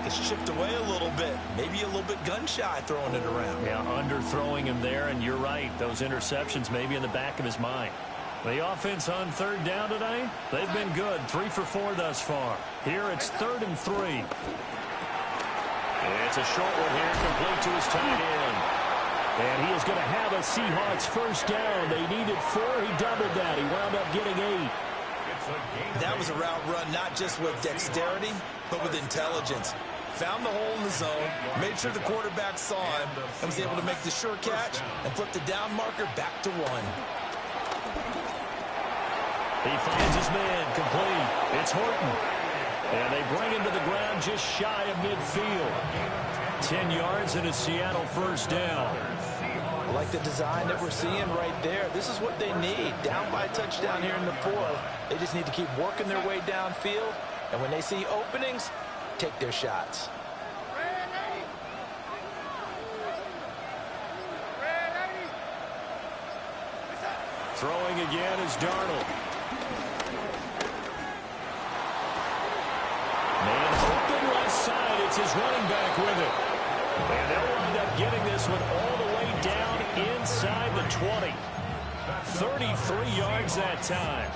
gets chipped away a little bit. Maybe a little bit gun-shy throwing it around. Yeah, underthrowing him there, and you're right. Those interceptions may be in the back of his mind. The offense on third down tonight, they've been good. 3 for 4 thus far. Here it's 3rd and 3. It's a short one here, complete to his tight end. And he is going to have a Seahawks first down. They needed 4. He doubled that. He wound up getting 8. That was a route run not just with dexterity, but with intelligence. Found the hole in the zone, made sure the quarterback saw him, and was able to make the sure catch and flip the down marker back to 1. He finds his man, complete. It's Horton. And they bring him to the ground just shy of midfield. 10 yards and a Seattle first down. I like the design that we're seeing right there. This is what they need. Down by a touchdown here in the 4th. They just need to keep working their way downfield. And when they see openings, take their shots. Throwing again is Darnold. Man open left side. It's his running back with it. And they'll wind up getting this one all the way down inside the 20. 33 yards that time.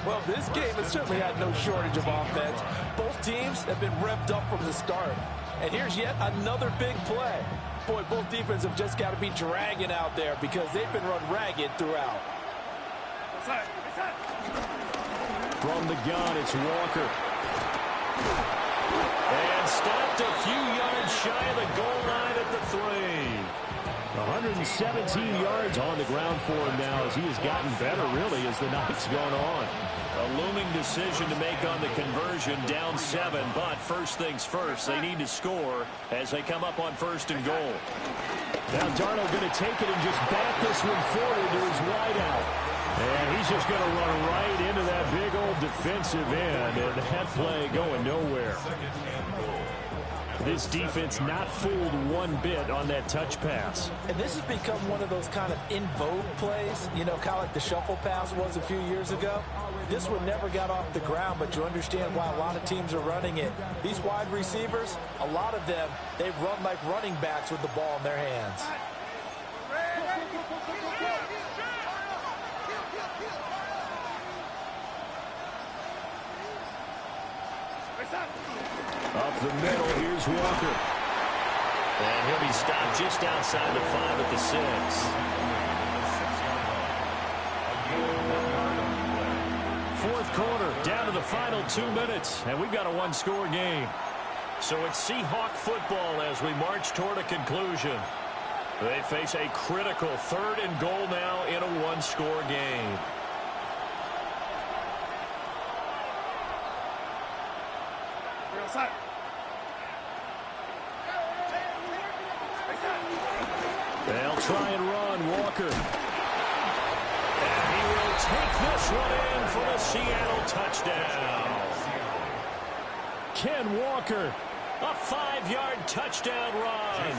Well, this game has certainly had no shortage of offense. Both teams have been revved up from the start. And here's yet another big play. Boy, both defenses have just got to be dragging out there because they've been run ragged throughout. From the gun, it's Walker. And stopped a few yards shy of the goal line at the 3. 117 yards on the ground for him now as he has gotten better, really, as the night's gone on. A looming decision to make on the conversion, down 7. But first things first, they need to score as they come up on 1st and goal. Now Darnold going to take it and just bat this one forward to his wideout. And he's just going to run right into that big old defensive end. And that play going nowhere. This defense not fooled one bit on that touch pass. And this has become one of those kind of in vogue plays, you know, kind of like the shuffle pass was a few years ago. This one never got off the ground, but you understand why a lot of teams are running it. These wide receivers, a lot of them, they run like running backs with the ball in their hands. Up the middle, here's Walker. And he'll be stopped just outside the 5 at the 6. Fourth quarter, down to the final 2 minutes, and we've got a 1-score game. So it's Seahawk football as we march toward a conclusion. They face a critical 3rd and goal now in a 1-score game. They'll try and run, Walker. And he will take this one in for a Seattle touchdown. Ken Walker, a 5-yard touchdown run.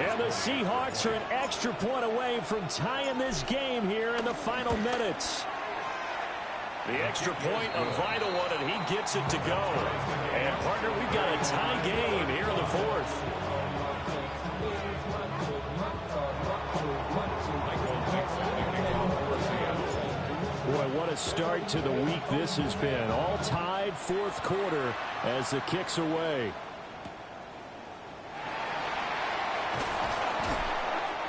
And the Seahawks are an extra point away from tying this game here in the final minutes. The extra point, a vital one, and he gets it to go. And, partner, we've got a tie game here in the 4th. Boy, what a start to the week this has been. All tied 4th quarter as the kick's away.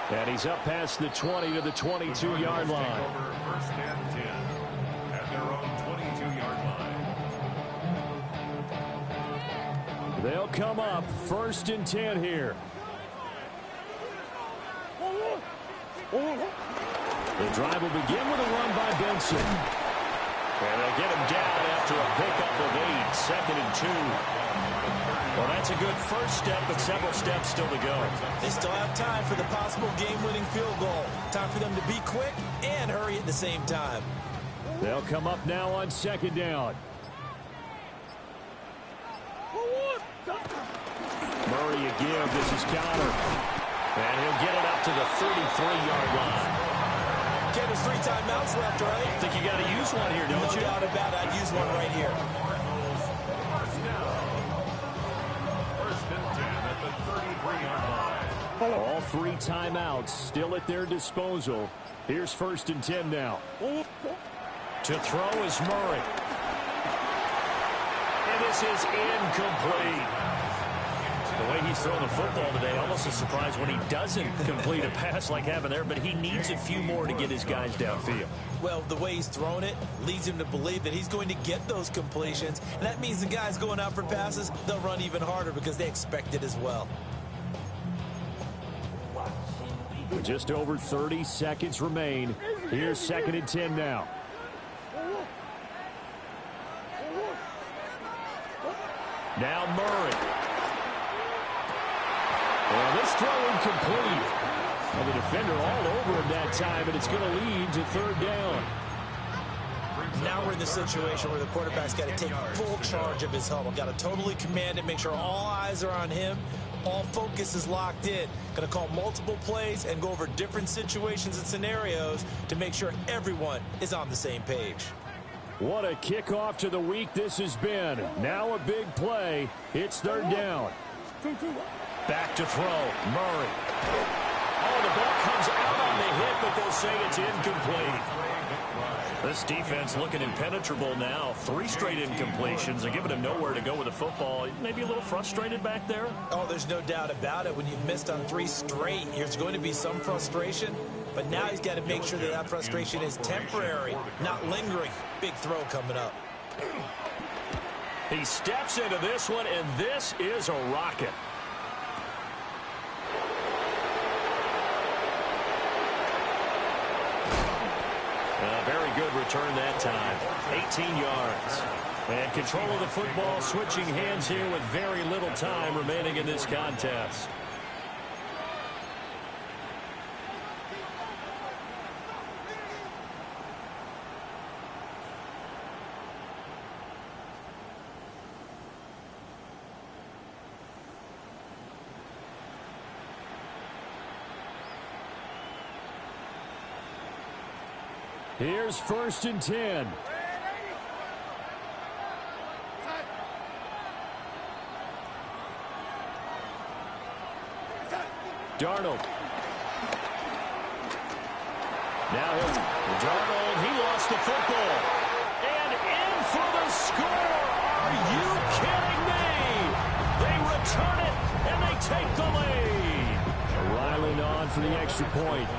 And he's up past the 20 to the 22-yard line. They'll come up 1st and 10 here. The drive will begin with a run by Benson. And they'll get him down after a pickup of 8, 2nd and 2. Well, that's a good first step, but several steps still to go. They still have time for the possible game-winning field goal. Time for them to be quick and hurry at the same time. They'll come up now on 2nd down. Murray again. This is counter. And he'll get it up to the 33-yard line. Ken, there's 3 timeouts left, right? I think you got to use one here, don't you? No doubt about it. I'd use one right here. First and 10 at the 33-yard line. All 3 timeouts still at their disposal. Here's 1st and 10 now. To throw is Murray. And this is incomplete. The way he's throwing the football today, almost a surprise when he doesn't complete a pass like having there, but he needs a few more to get his guys downfield. Well, the way he's thrown it leads him to believe that he's going to get those completions, and that means the guys going out for passes, they'll run even harder because they expect it as well. With just over 30 seconds remain, here's 2nd and 10 now. Now Murray. Well, this throw incomplete. And the defender all over him that time, and it's going to lead to 3rd down. Now we're in the situation where the quarterback's got to take full charge of his huddle. Got to totally command it, make sure all eyes are on him. All focus is locked in. Going to call multiple plays and go over different situations and scenarios to make sure everyone is on the same page. What a kickoff to the week this has been. Now a big play. It's 3rd down. Back to throw. Murray. Oh, the ball comes out on the hit, but they'll say it's incomplete. This defense looking impenetrable now. 3 straight incompletions. They're giving him nowhere to go with the football. Maybe a little frustrated back there. Oh, there's no doubt about it. When you've missed on 3 straight, there's going to be some frustration. But now he's got to make sure that that frustration is temporary, not lingering. Big throw coming up. He steps into this one, and this is a rocket. Very good return that time. 18 yards. And control of the football, switching hands here with very little time remaining in this contest. Here's 1st and 10. Darnold. Now Darnold, he lost the football. And in for the score. Are you kidding me? They return it, and they take the lead. Ryland on for the extra point.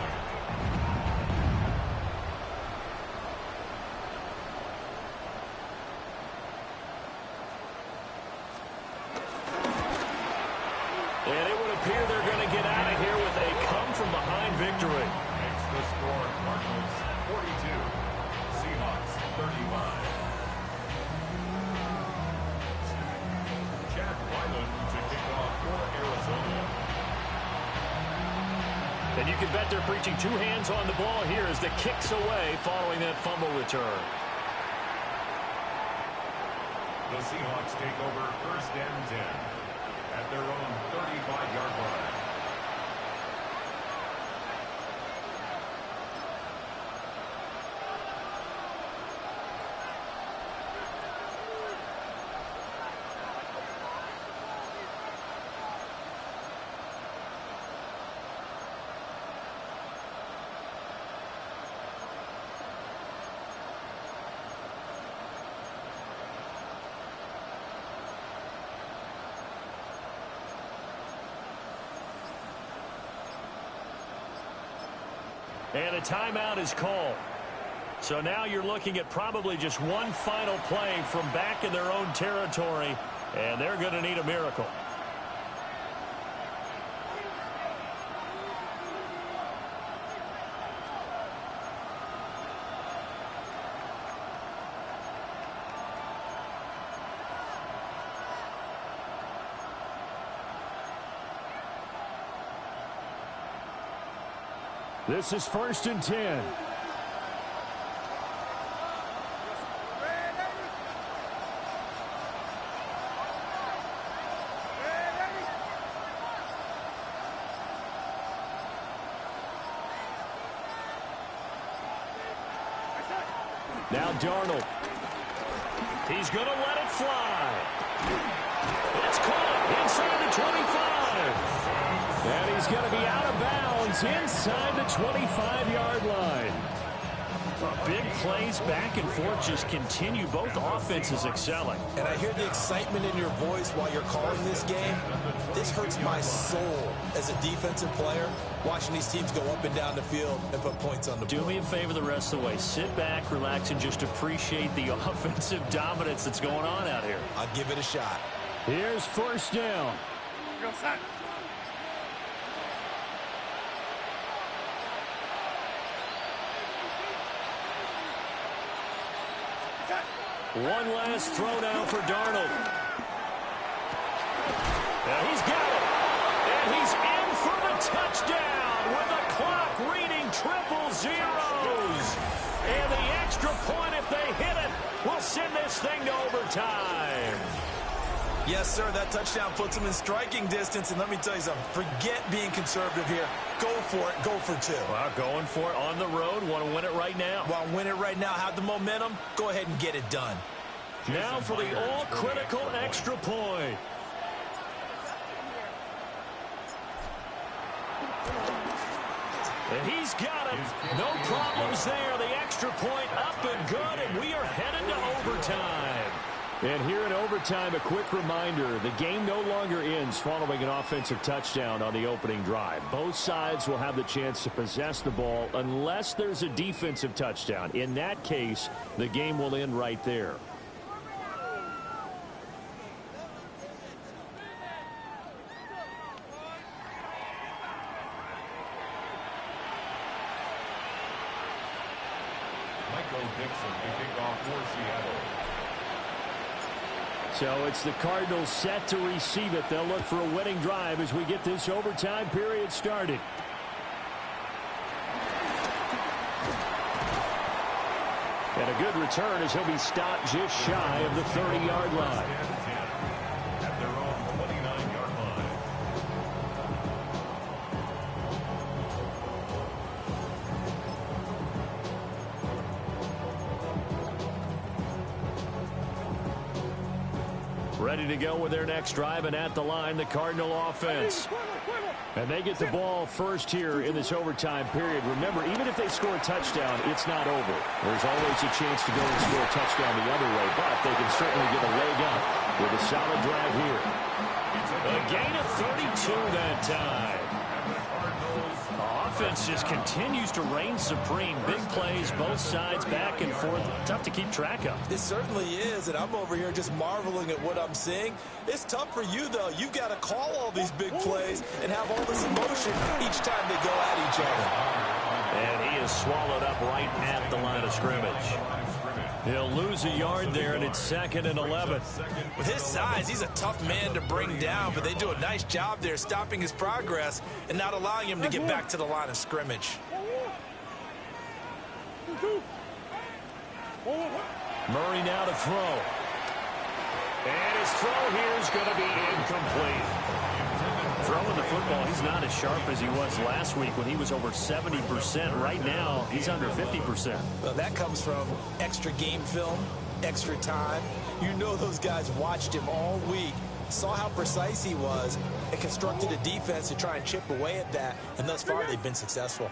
And it would appear they're going to get out of here with a come-from-behind victory. Makes the score Cardinals 42, Seahawks 35. Chad Ryland to kick off for Arizona. And you can bet they're preaching 2 hands on the ball here as the kick's away following that fumble return. The Seahawks take over 1st and 10 at their own 35-yard line. And a timeout is called. So now you're looking at probably just one final play from back in their own territory, and they're going to need a miracle. This is 1st and 10. Now Darnold. He's going to let it fly. It's caught inside the 25. And he's going to be out of bounds inside the 25-yard line. Big plays back and forth just continue. Both offenses excelling. And I hear the excitement in your voice while you're calling this game. This hurts my soul as a defensive player, watching these teams go up and down the field and put points on the board. Do me a favor the rest of the way. Sit back, relax, and just appreciate the offensive dominance that's going on out here. I'll give it a shot. Here's 1st down. Go, son. One last throw now for Darnold. And he's got it. And he's in for the touchdown with the clock reading triple zeros. And the extra point, if they hit it, will send this thing to overtime. Yes, sir, that touchdown puts them in striking distance. And let me tell you something, forget being conservative here. Go for it, go for 2. Well, going for it on the road. Want to win it right now. Want to win it right now, have the momentum, go ahead and get it done. Now for the all-critical extra point. And he's got it. No problems there. The extra point up and good, and we are headed to overtime. And here in overtime, a quick reminder, the game no longer ends following an offensive touchdown on the opening drive. Both sides will have the chance to possess the ball unless there's a defensive touchdown. In that case, the game will end right there. So it's the Cardinals set to receive it. They'll look for a winning drive as we get this overtime period started. And a good return as he'll be stopped just shy of the 30-yard line. At their own 29-yard line. Ready to go with their next drive, and at the line, the Cardinal offense. And they get the ball first here in this overtime period. Remember, even if they score a touchdown, it's not over. There's always a chance to go and score a touchdown the other way, but they can certainly get a leg up with a solid drive here. A gain of 32 that time. Offense just continues to reign supreme. Big plays, both sides, back and forth. Tough to keep track of. It certainly is, and I'm over here just marveling at what I'm seeing. It's tough for you, though. You've got to call all these big plays and have all this emotion each time they go at each other. And he is swallowed up right at the line of scrimmage. He'll lose a yard there, and it's 2nd and 11. With his size, he's a tough man to bring down, but they do a nice job there stopping his progress and not allowing him to get back to the line of scrimmage. Murray now to throw. And his throw here is going to be incomplete. Throwing the football, he's not as sharp as he was last week when he was over 70%. Right now, he's under 50%. Well, that comes from extra game film, extra time. You know those guys watched him all week, saw how precise he was, and constructed a defense to try and chip away at that, and thus far they've been successful.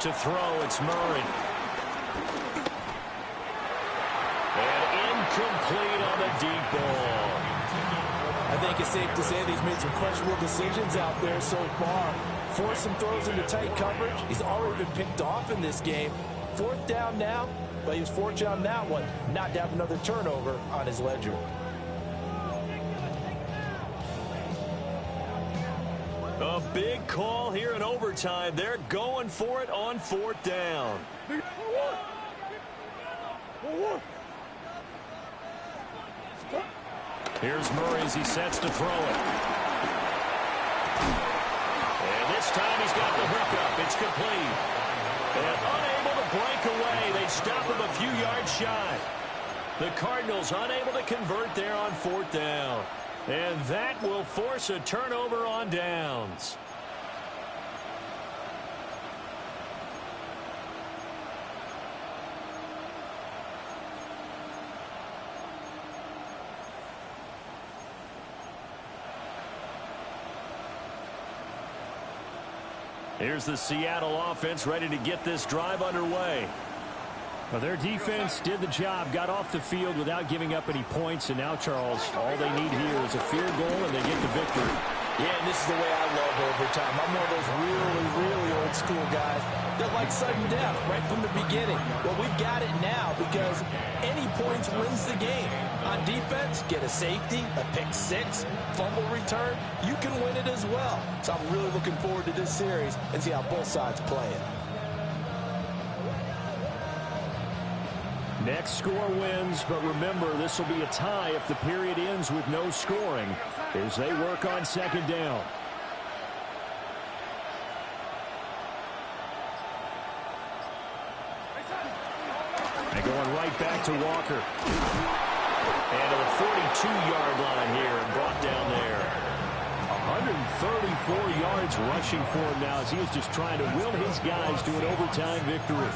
To throw, it's Murray. And incomplete on the deep ball. I think it's safe to say that he's made some questionable decisions out there so far. Forced some throws into tight coverage. He's already been picked off in this game. 4th down now, but he was fortunate on that one not to have another turnover on his ledger. A big call here in overtime. They're going for it on 4th down. Here's Murray as he sets to throw it. And this time he's got the hookup. It's complete. And unable to break away. They stop him a few yards shy. The Cardinals unable to convert there on 4th down. And that will force a turnover on downs. Here's the Seattle offense ready to get this drive underway. Well, their defense did the job, got off the field without giving up any points, and now, Charles, all they need here is a field goal and they get the victory. Yeah, and this is the way I love overtime. I'm one of those really old school guys that like sudden death right from the beginning. Well, we've got it now because any points wins the game. On defense, get a safety, a pick six, fumble return, you can win it as well. So I'm really looking forward to this series and see how both sides play it. Next score wins, but remember, this will be a tie if the period ends with no scoring as they work on 2nd down. And going right back to Walker. And to the 42-yard line here and brought down there. 134 yards rushing for him now as he was just trying to will his guys to an overtime victory.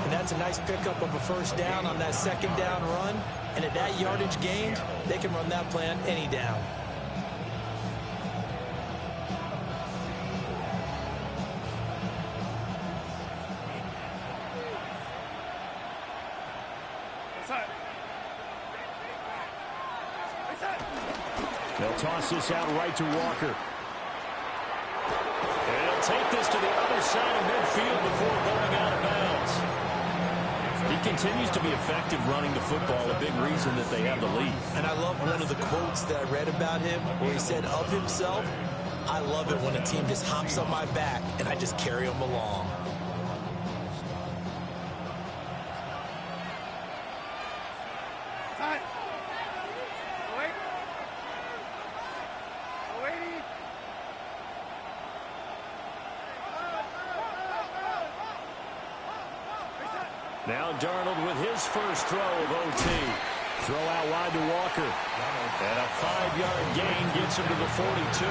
And that's a nice pickup of a 1st down on that 2nd down run. And at that yardage gained, they can run that play on any down. They'll toss this out right to Walker. And he'll take this to the other side of midfield before going out of bounds. He continues to be effective running the football, a big reason that they have the lead. And I love one of the quotes that I read about him where he said of himself, I love it when a team just hops on my back and I just carry them along. Now Darnold with his first throw of OT. Throw out wide to Walker. And a 5-yard gain gets him to the 42.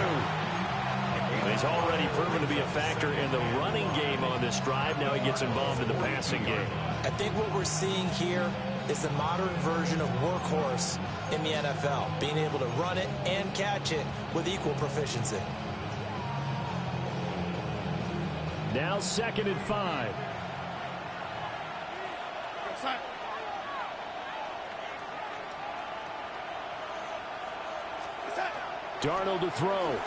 He's already proven to be a factor in the running game on this drive. Now he gets involved in the passing game. I think what we're seeing here is the modern version of workhorse in the NFL, being able to run it and catch it with equal proficiency. Now 2nd and 5. Darnold to throw.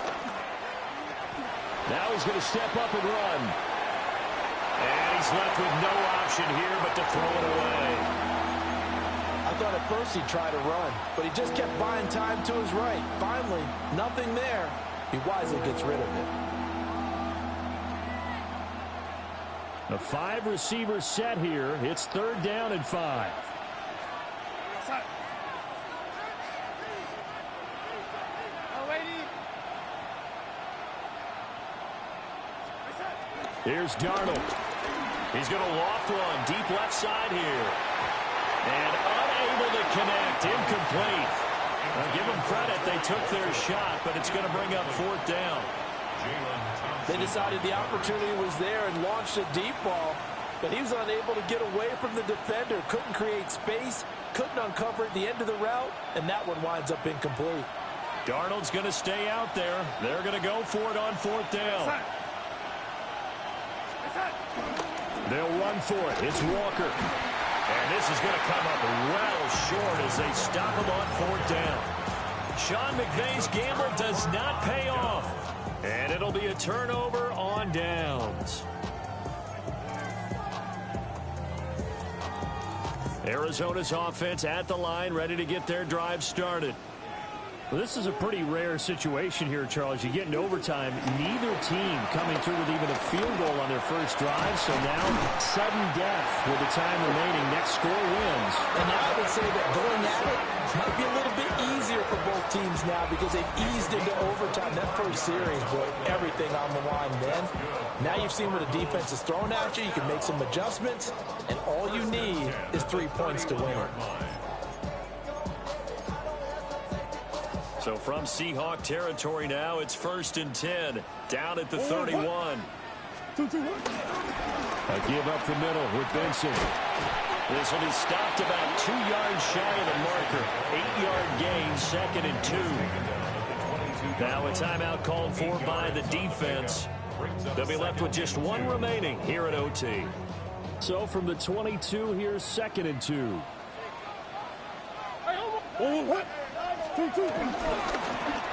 Now he's going to step up and run. And he's left with no option here but to throw it away. I thought at first he'd try to run, but he just kept buying time to his right. Finally, nothing there. He wisely gets rid of it. A 5-receiver set here. It's 3rd down and 5. Here's Darnold. He's going to loft one deep left side here. And unable to connect. Incomplete. Now give them credit. They took their shot, but it's going to bring up 4th down. They decided the opportunity was there and launched a deep ball, but he was unable to get away from the defender. Couldn't create space, couldn't uncover at the end of the route, and that one winds up incomplete. Darnold's going to stay out there. They're going to go for it on 4th down. They'll run for it. It's Walker. And this is going to come up well short as they stop him on 4th down. Sean McVay's gamble does not pay off. And it'll be a turnover on downs. Arizona's offense at the line, ready to get their drive started. Well, this is a pretty rare situation here, Charles. You get into overtime, neither team coming through with even a field goal on their first drive. So now, sudden death with the time remaining. Next score wins. And now I would say that going at it might be a little bit easier for both teams now because they've eased into overtime. That first series, boy, everything on the line then. Now you've seen what a defense is thrown at you. You can make some adjustments, and all you need is 3 points to win it. So from Seahawk territory now, it's 1st and 10, down at the 31. A give up the middle with Benson. This will be stopped about 2 yards shy of the marker. 8-yard gain, 2nd and 2. Now a timeout called for by the defense. They'll be left with just 1 remaining here at OT. So from the 22, here's 2nd and 2.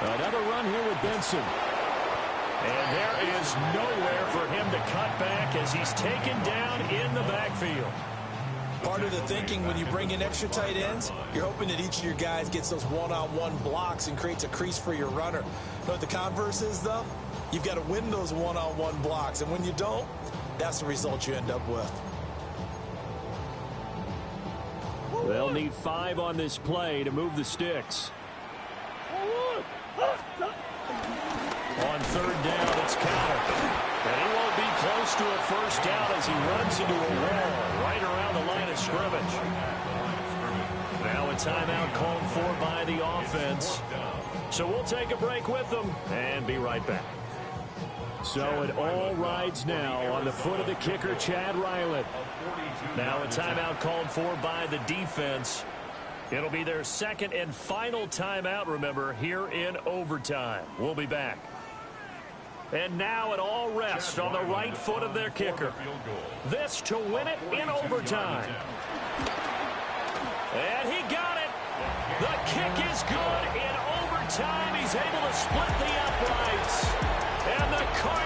Another run here with Benson. And there is nowhere for him to cut back as he's taken down in the backfield. Part of the thinking when you bring in extra tight ends, you're hoping that each of your guys gets those one-on-one blocks and creates a crease for your runner. You know what the converse is, though? You've got to win those one-on-one blocks, and when you don't, that's the result you end up with. They'll need 5 on this play to move the sticks. On 3rd down, it's Counter. And he won't be close to a first down as he runs into a wall right around the line of scrimmage. Now a timeout called for by the offense. So we'll take a break with them and be right back. So it all rides now on the foot of the kicker, Chad Ryland. Now a timeout called for by the defense. It'll be their 2nd and final timeout, remember, here in overtime. We'll be back. And now it all rests on the right foot of their kicker. This to win it in overtime. And he got it. The kick is good in overtime. He's able to split the uprights. And the Cardinals